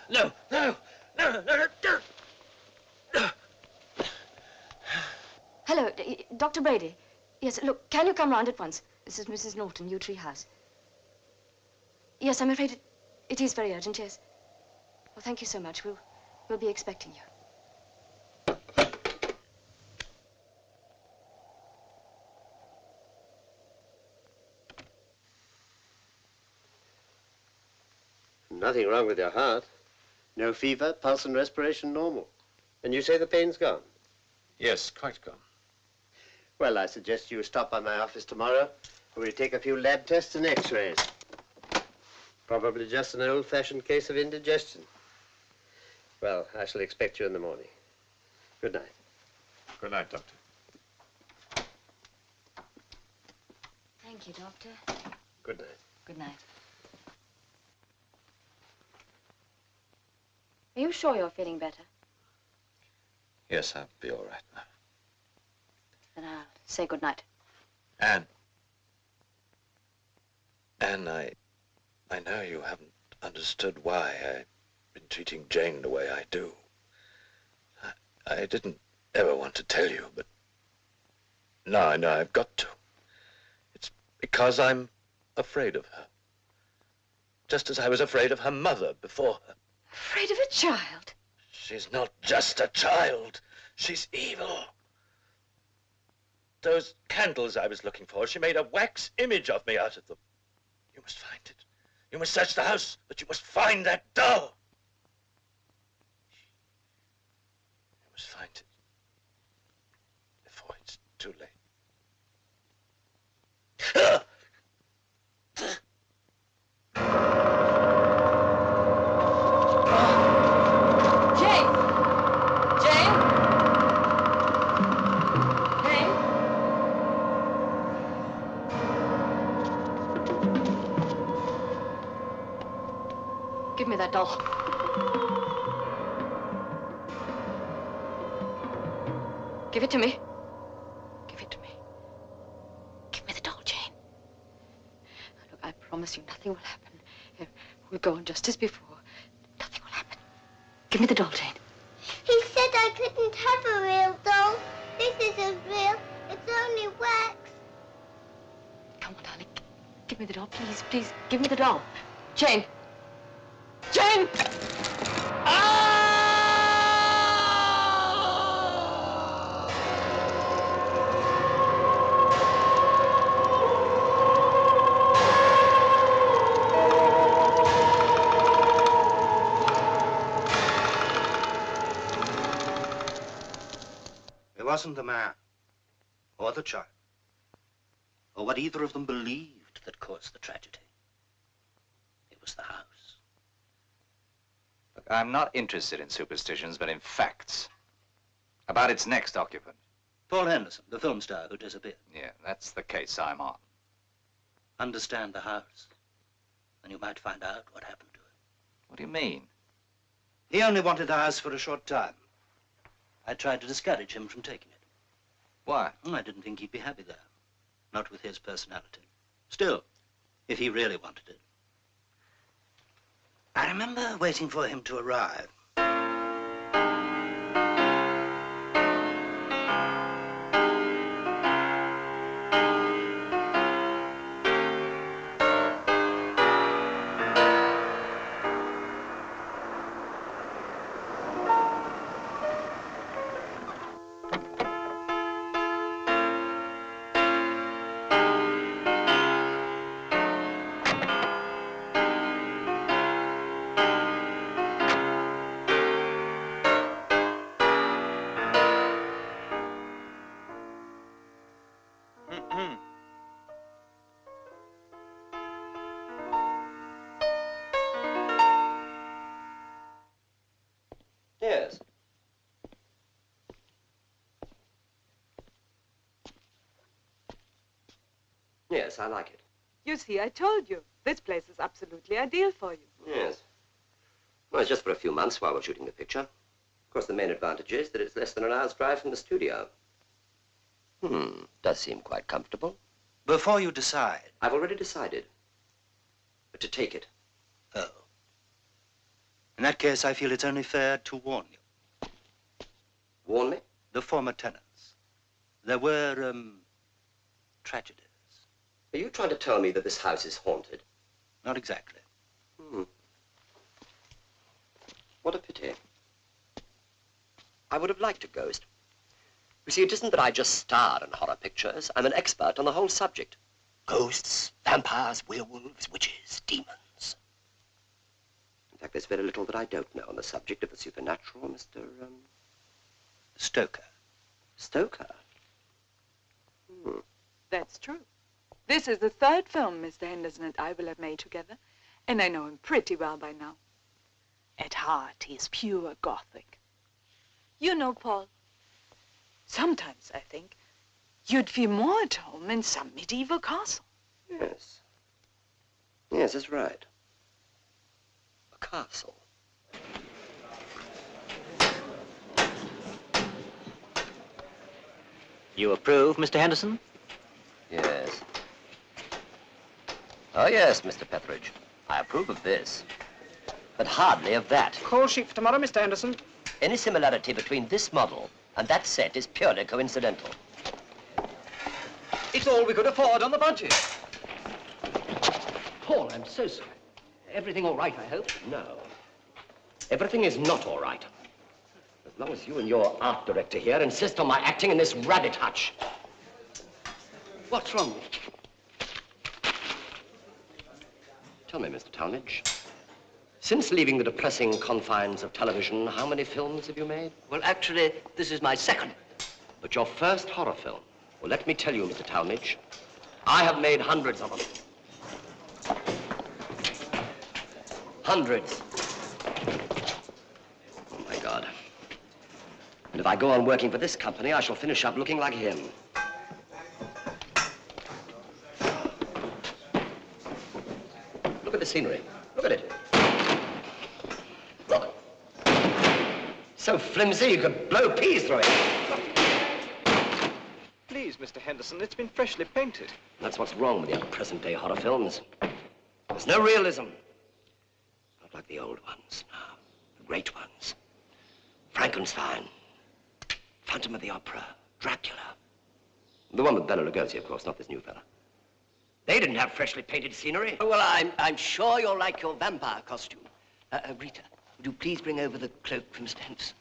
No, no, no, no, no, no. Hello, Dr. Brady. Yes, look, can you come round at once? This is Mrs. Norton, Yew Tree House. Yes, I'm afraid it is very urgent, yes. Well, thank you so much. We'll be expecting you. Nothing wrong with your heart. No fever, pulse and respiration normal. And you say the pain's gone? Yes, quite gone. Well, I suggest you stop by my office tomorrow, and we'll take a few lab tests and x-rays. Probably just an old-fashioned case of indigestion. Well, I shall expect you in the morning. Good night. Good night, Doctor. Thank you, Doctor. Good night. Good night. Are you sure you're feeling better? Yes, I'll be all right now. Then I'll say good night. Anne, I know you haven't understood why I've been treating Jane the way I do. I didn't ever want to tell you, but now I know I've got to. It's because I'm afraid of her. Just as I was afraid of her mother before her. Afraid of a child? She's not just a child. She's evil. Those candles I was looking for, she made a wax image of me out of them. You must find it. You must search the house, but you must find that doll. You must find it before it's too late. Give me that doll. Give it to me. Give it to me. Give me the doll, Jane. Look, I promise you nothing will happen. We'll go on just as before. Nothing will happen. Give me the doll, Jane. He said I couldn't have a real doll. This isn't real. It's only wax. Come on, darling. Give me the doll, please, please. Give me the doll. Jane. Jane! It wasn't the man, or the child, or what either of them believed that caused the tragedy. It was the house. Look, I'm not interested in superstitions, but in facts. About its next occupant. Paul Henderson, the film star who disappeared. Yeah, that's the case I'm on. Understand the house, and you might find out what happened to it. What do you mean? He only wanted the house for a short time. I tried to discourage him from taking it. Why? I didn't think he'd be happy there. Not with his personality. Still, if he really wanted it. I remember waiting for him to arrive. Yes, I like it. You see, I told you. This place is absolutely ideal for you. Yes. Well, it's just for a few months while we're shooting the picture. Of course, the main advantage is that it's less than an hour's drive from the studio. Does seem quite comfortable. Before you decide. I've already decided. But to take it. Oh. In that case, I feel it's only fair to warn you. Warn me? The former tenants. There were, tragedies. Are you trying to tell me that this house is haunted? Not exactly. What a pity. I would have liked a ghost. You see, it isn't that I just star in horror pictures. I'm an expert on the whole subject. Ghosts, vampires, werewolves, witches, demons. In fact, there's very little that I don't know on the subject of the supernatural, Mr. Stoker. Stoker? That's true. This is the third film Mr. Henderson and I will have made together, and I know him pretty well by now. At heart, he is pure Gothic. You know, Paul, sometimes I think you'd feel more at home in some medieval castle. Yes. Yes, that's right. A castle. You approve, Mr. Henderson? Yes. Oh, yes, Mr. Petheridge. I approve of this. But hardly of that. Call sheet for tomorrow, Mr. Henderson. Any similarity between this model and that set is purely coincidental. It's all we could afford on the budget. Paul, I'm so sorry. Everything all right, I hope? No. Everything is not all right. As long as you and your art director here insist on my acting in this rabbit hutch. What's wrong? Tell me, Mr. Talmadge, since leaving the depressing confines of television, how many films have you made? Well, actually, this is my second. But your first horror film. Well, let me tell you, Mr. Talmadge, I have made hundreds of them. Hundreds. Oh, my God. And if I go on working for this company, I shall finish up looking like him. Look at the scenery. Look at it. Look. So flimsy you could blow peas through it. Please, Mr. Henderson, it's been freshly painted. That's what's wrong with your present-day horror films. There's no realism. Not like the old ones, no. The great ones. Frankenstein. Phantom of the Opera. Dracula. The one with Bela Lugosi, of course, not this new fella. They didn't have freshly painted scenery. Oh, well, I'm sure you'll like your vampire costume. Rita, would you please bring over the cloak for Mr. Henderson?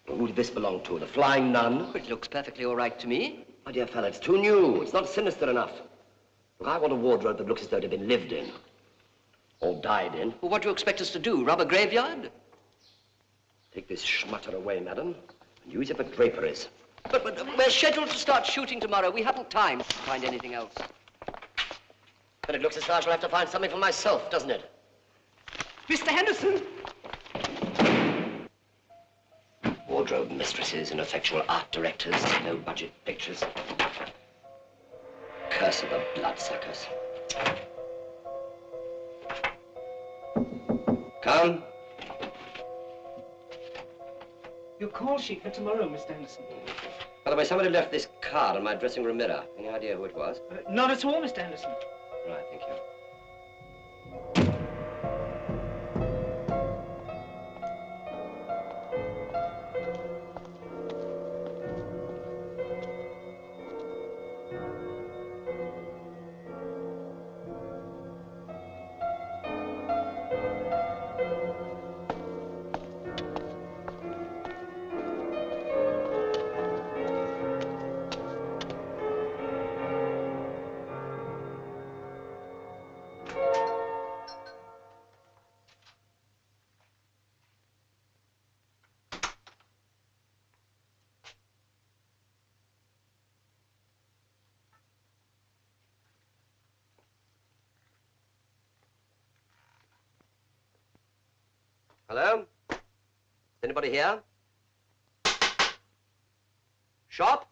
Who did this belong to? The Flying Nun? It looks perfectly all right to me. My dear fellow, it's too new. It's not sinister enough. Look, I want a wardrobe that looks as though it had been lived in. Or died in. Well, what do you expect us to do, rob a graveyard? Take this schmutter away, madam, and use it for draperies. But we're scheduled to start shooting tomorrow. We haven't time to find anything else. But it looks as though I shall have to find something for myself, doesn't it? Mr. Henderson! Wardrobe mistresses, ineffectual art directors, no-budget pictures. Curse of the bloodsuckers. Come. Your call sheet for tomorrow, Mr. Henderson. By the way, somebody left this card on my dressing room mirror. Any idea who it was? Not at all, Mr. Henderson. Right, thank you. Hello? Anybody here? Shop?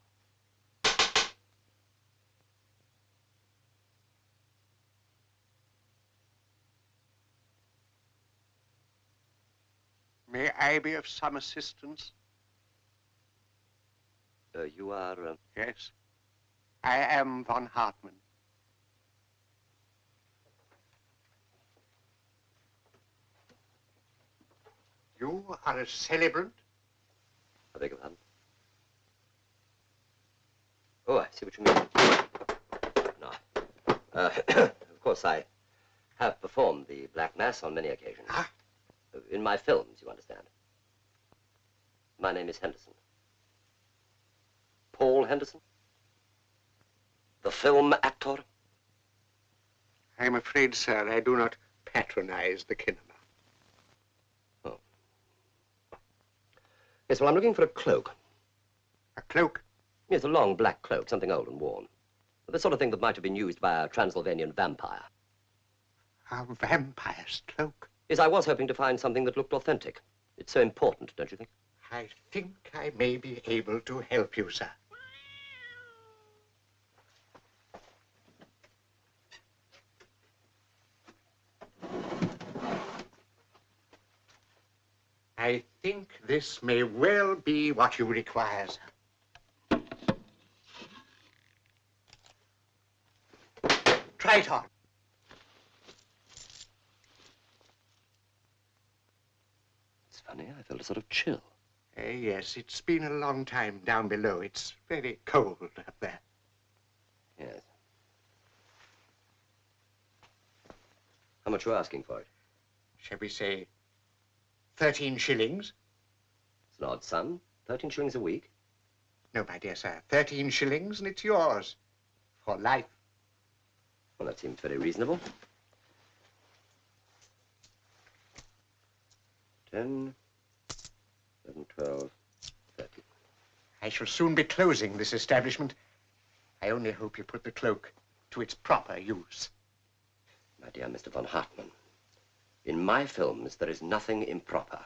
May I be of some assistance? You are... Yes. I am von Hartmann. You are a celebrant? I beg your pardon? Oh, I see what you mean. No. Of course, I have performed the Black Mass on many occasions. Ah? In my films, you understand. My name is Henderson. Paul Henderson. The film actor. I'm afraid, sir, I do not patronize the cinema. Oh. Yes, well, I'm looking for a cloak. A cloak? Yes, a long black cloak, something old and worn. The sort of thing that might have been used by a Transylvanian vampire. A vampire's cloak? Yes, I was hoping to find something that looked authentic. It's so important, don't you think? I think I may be able to help you, sir. I think this may well be what you require, sir. Try it on. It's funny, I felt a sort of chill. Yes, it's been a long time down below. It's very cold up there. Yes. How much are you asking for it? Shall we say 13 shillings? It's an odd sum. 13 shillings a week. No, my dear sir. 13 shillings and it's yours. For life. Well, that seems very reasonable. 10, 11, 12, 13. I shall soon be closing this establishment. I only hope you put the cloak to its proper use. My dear Mr. von Hartmann, in my films, there is nothing improper.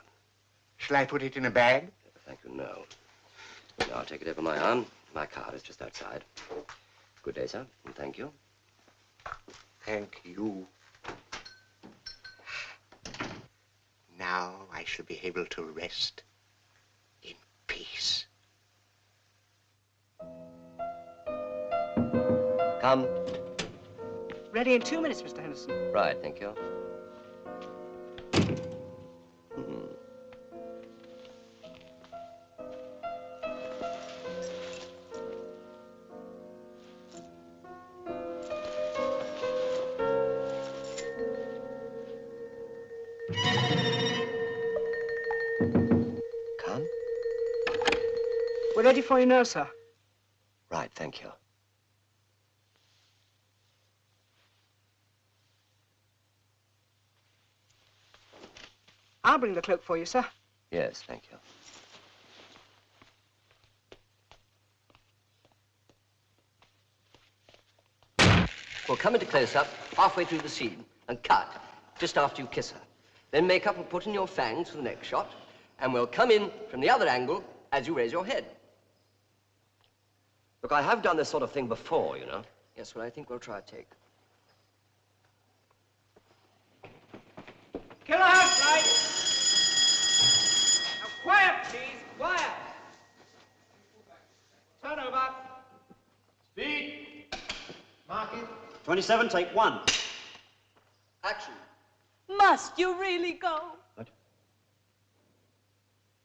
Shall I put it in a bag? Thank you, no. No, I'll take it over my arm. My car is just outside. Good day, sir, and thank you. Thank you. Now I shall be able to rest in peace. Come. Ready in 2 minutes, Mr. Henderson. Right, thank you. Come. We're ready for you now, sir. Right, thank you. I'll bring the cloak for you, sir. Yes, thank you. We'll come into close-up halfway through the scene and cut just after you kiss her. Then make up and put in your fangs for the next shot, and we'll come in from the other angle as you raise your head. Look, I have done this sort of thing before, you know. Yes, well, I think we'll try a take. Killer house light! Now, quiet, please, quiet! Turn over. Speed. Mark it. 27, take 1. Action. Must you really go? What?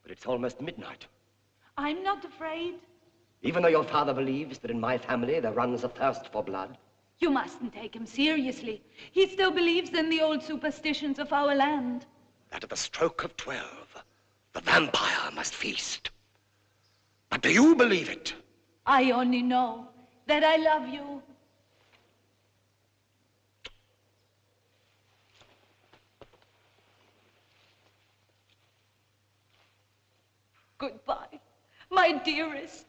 But it's almost midnight. I'm not afraid. Even though your father believes that in my family there runs a thirst for blood. You mustn't take him seriously. He still believes in the old superstitions of our land. That at the stroke of 12, the vampire must feast. But do you believe it? I only know that I love you. Goodbye, my dearest.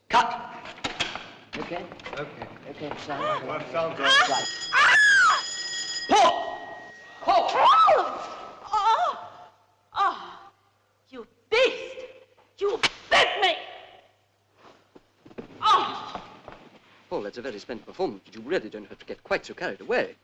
Cut. Okay? Okay. Thank Clips, son. Well, sounds Right. Paul! Paul! Oh! Oh! You beast! You bit me! Oh! Paul, that's a very splendid performance, but you really don't have to get quite so carried away.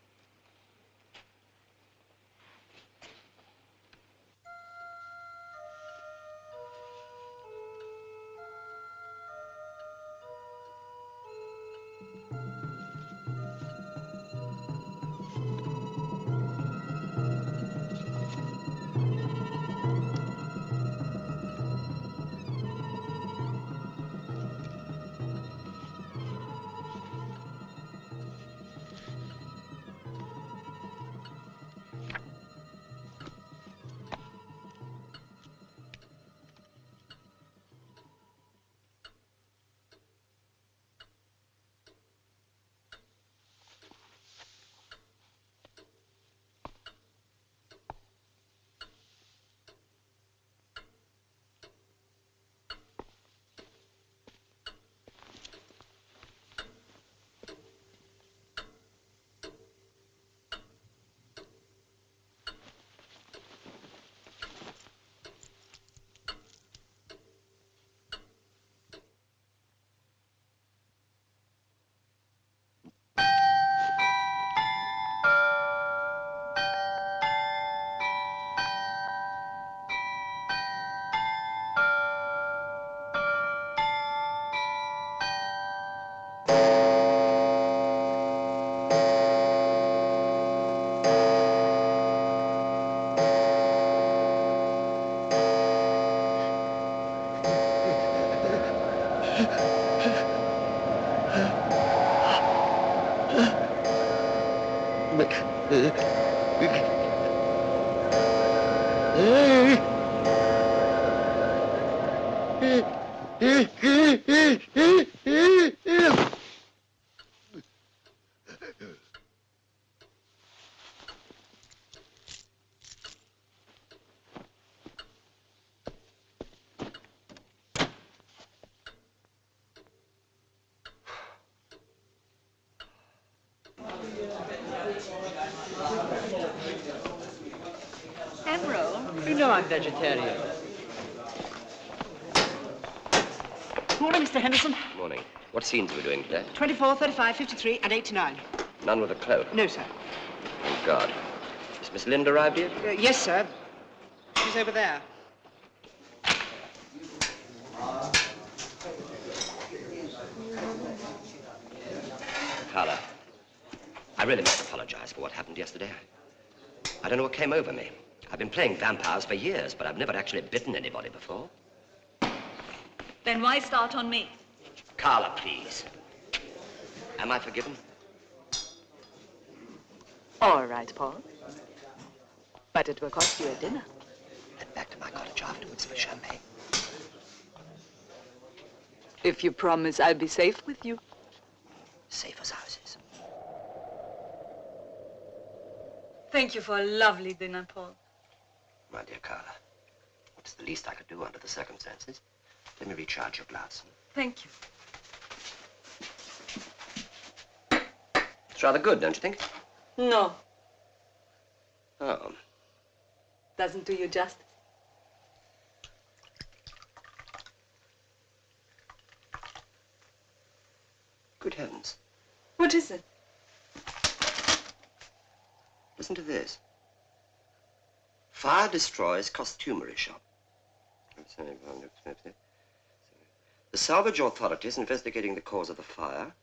You know I'm vegetarian. Morning, Mr. Henderson. Morning. What scenes are we doing today? 24, 35, 53, and 89. None with a cloak? No, sir. Thank God. Has Miss Lind arrived yet? Yes, sir. She's over there. Carla, I really must apologize for what happened yesterday. I don't know what came over me. I've been playing vampires for years, but I've never actually bitten anybody before. Then why start on me? Carla, please. Am I forgiven? All right, Paul. But it will cost you a dinner. Head back to my cottage afterwards for champagne. If you promise I'll be safe with you. Safe as houses. Thank you for a lovely dinner, Paul. My dear Carla, what's the least I could do under the circumstances? Let me recharge your glass. Thank you. It's rather good, don't you think? No. Oh. Doesn't do you justice. Good heavens. What is it? Listen to this. Fire destroys costumery shop. The salvage authorities investigating the cause of the fire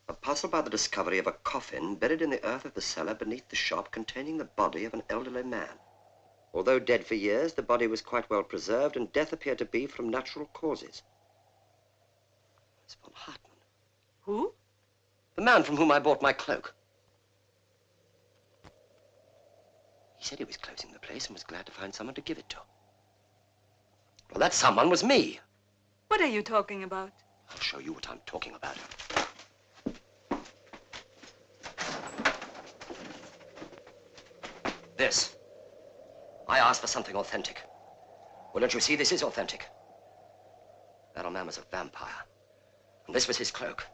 are puzzled by the discovery of a coffin buried in the earth of the cellar beneath the shop containing the body of an elderly man. Although dead for years, the body was quite well preserved and death appeared to be from natural causes. It's von Hartmann. Who? The man from whom I bought my cloak. He said he was closing the place and was glad to find someone to give it to. Well, that someone was me. What are you talking about? I'll show you what I'm talking about. This. I asked for something authentic. Well, don't you see, this is authentic. That old man was a vampire. And this was his cloak.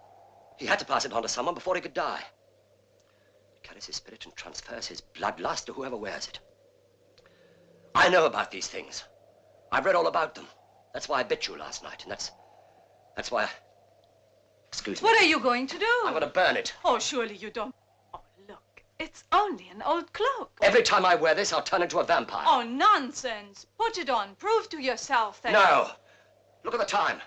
He had to pass it on to someone before he could die. He carries his spirit and transfers his bloodlust to whoever wears it. I know about these things. I've read all about them. That's why I bit you last night, and that's why I... Excuse me. What are you going to do? I'm going to burn it. Oh, surely you don't. Oh, look, it's only an old cloak. Every time I wear this, I'll turn into a vampire. Oh, nonsense. Put it on. Prove to yourself that... No. Look at the time.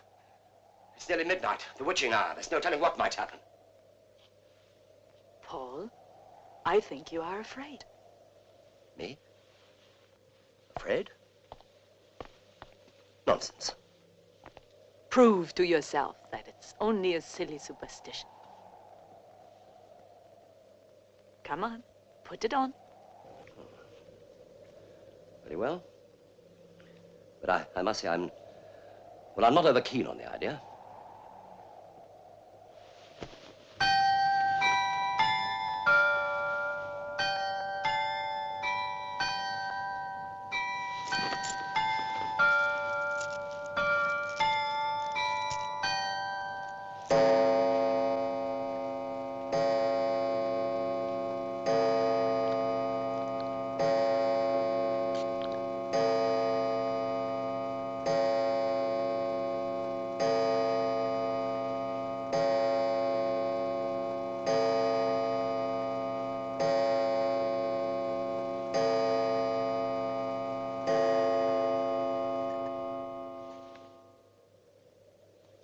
It's nearly midnight, the witching hour. There's no telling what might happen. Paul, I think you are afraid. Me? Afraid? Nonsense. Prove to yourself that it's only a silly superstition. Come on, put it on. Very well. But I must say I'm not over keen on the idea.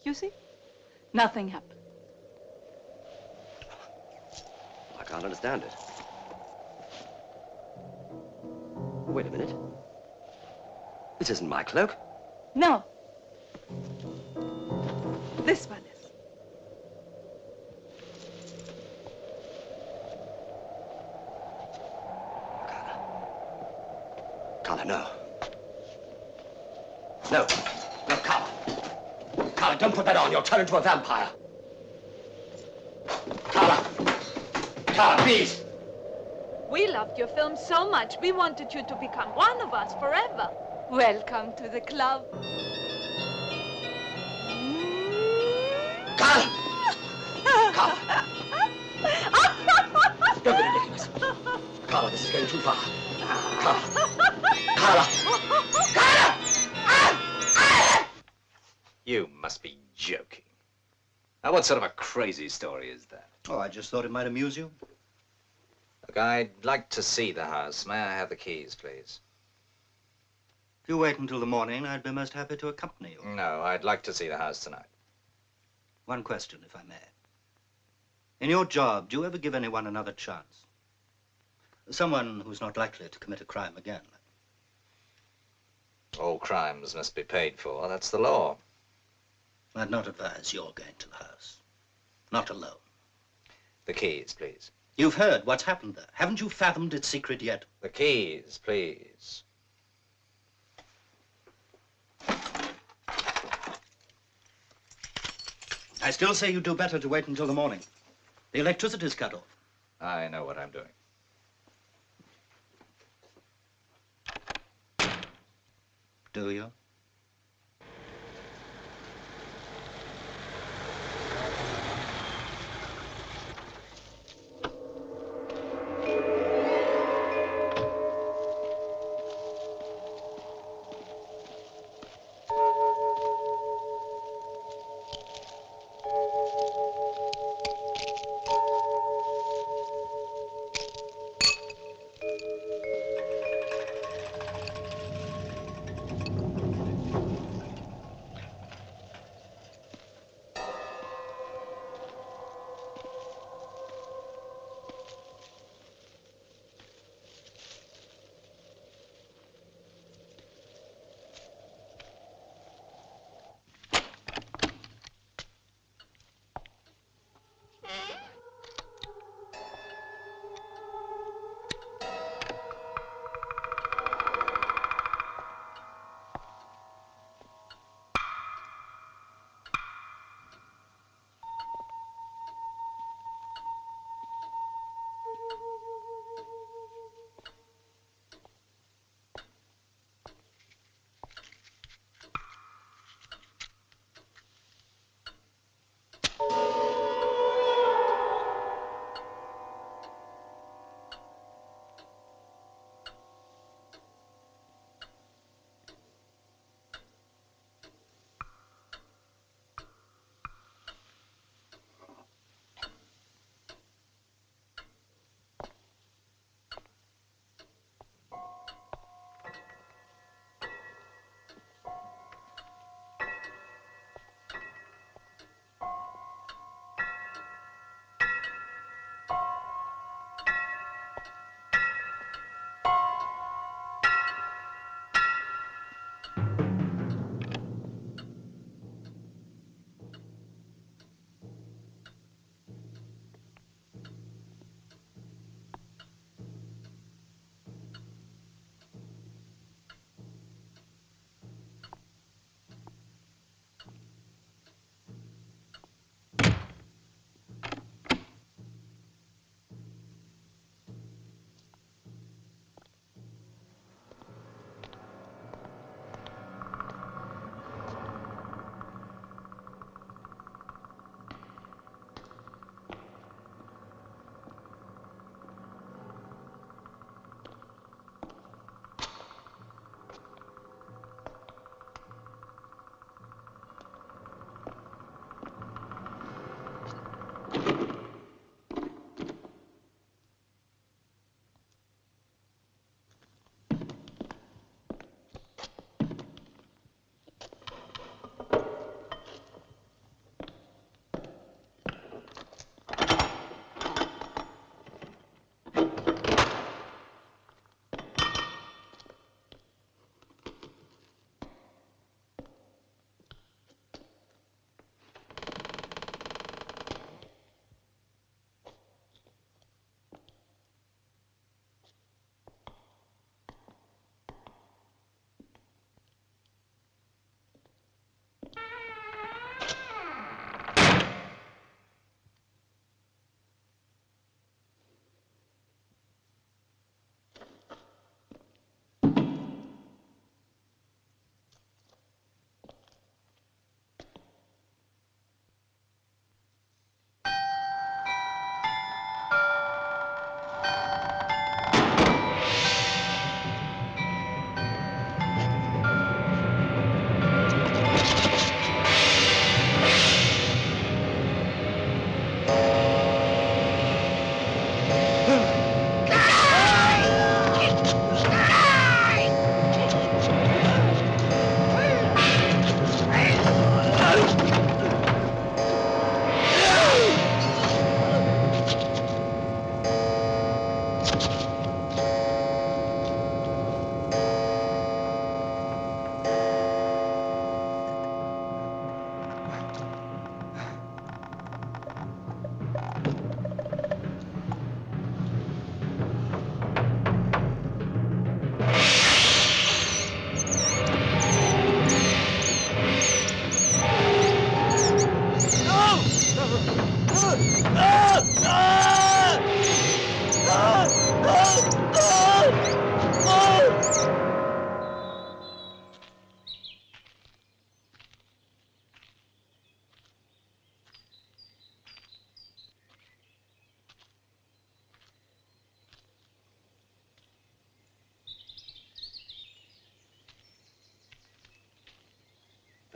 You see? Nothing happened. I can't understand it. Wait a minute. This isn't my cloak. No. This one is. Carla, no. No. No, Carla. Carla, don't put that on. You'll turn into a vampire. Carla. Carla, please. We loved your film so much, we wanted you to become one of us forever. Welcome to the club. Carla! Carla! Don't be ridiculous. Carla, this is going too far. Carla! Carla! Carla! You must be joking. Now, what sort of a crazy story is that? Oh, I just thought it might amuse you. Look, I'd like to see the house. May I have the keys, please? If you wait until the morning, I'd be most happy to accompany you. No, I'd like to see the house tonight. One question, if I may. In your job, do you ever give anyone another chance? Someone who's not likely to commit a crime again. All crimes must be paid for. That's the law. I'd not advise your going to the house. Not alone. The keys, please. You've heard what's happened there. Haven't you fathomed its secret yet? The keys, please. I still say you do better to wait until the morning. The electricity's cut off. I know what I'm doing. Do you?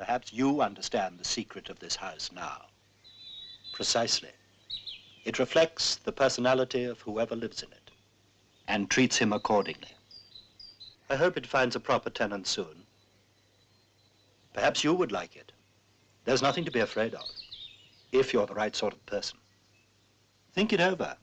Perhaps you understand the secret of this house now. Precisely. It reflects the personality of whoever lives in it and treats him accordingly. I hope it finds a proper tenant soon. Perhaps you would like it. There's nothing to be afraid of, if you're the right sort of person. Think it over.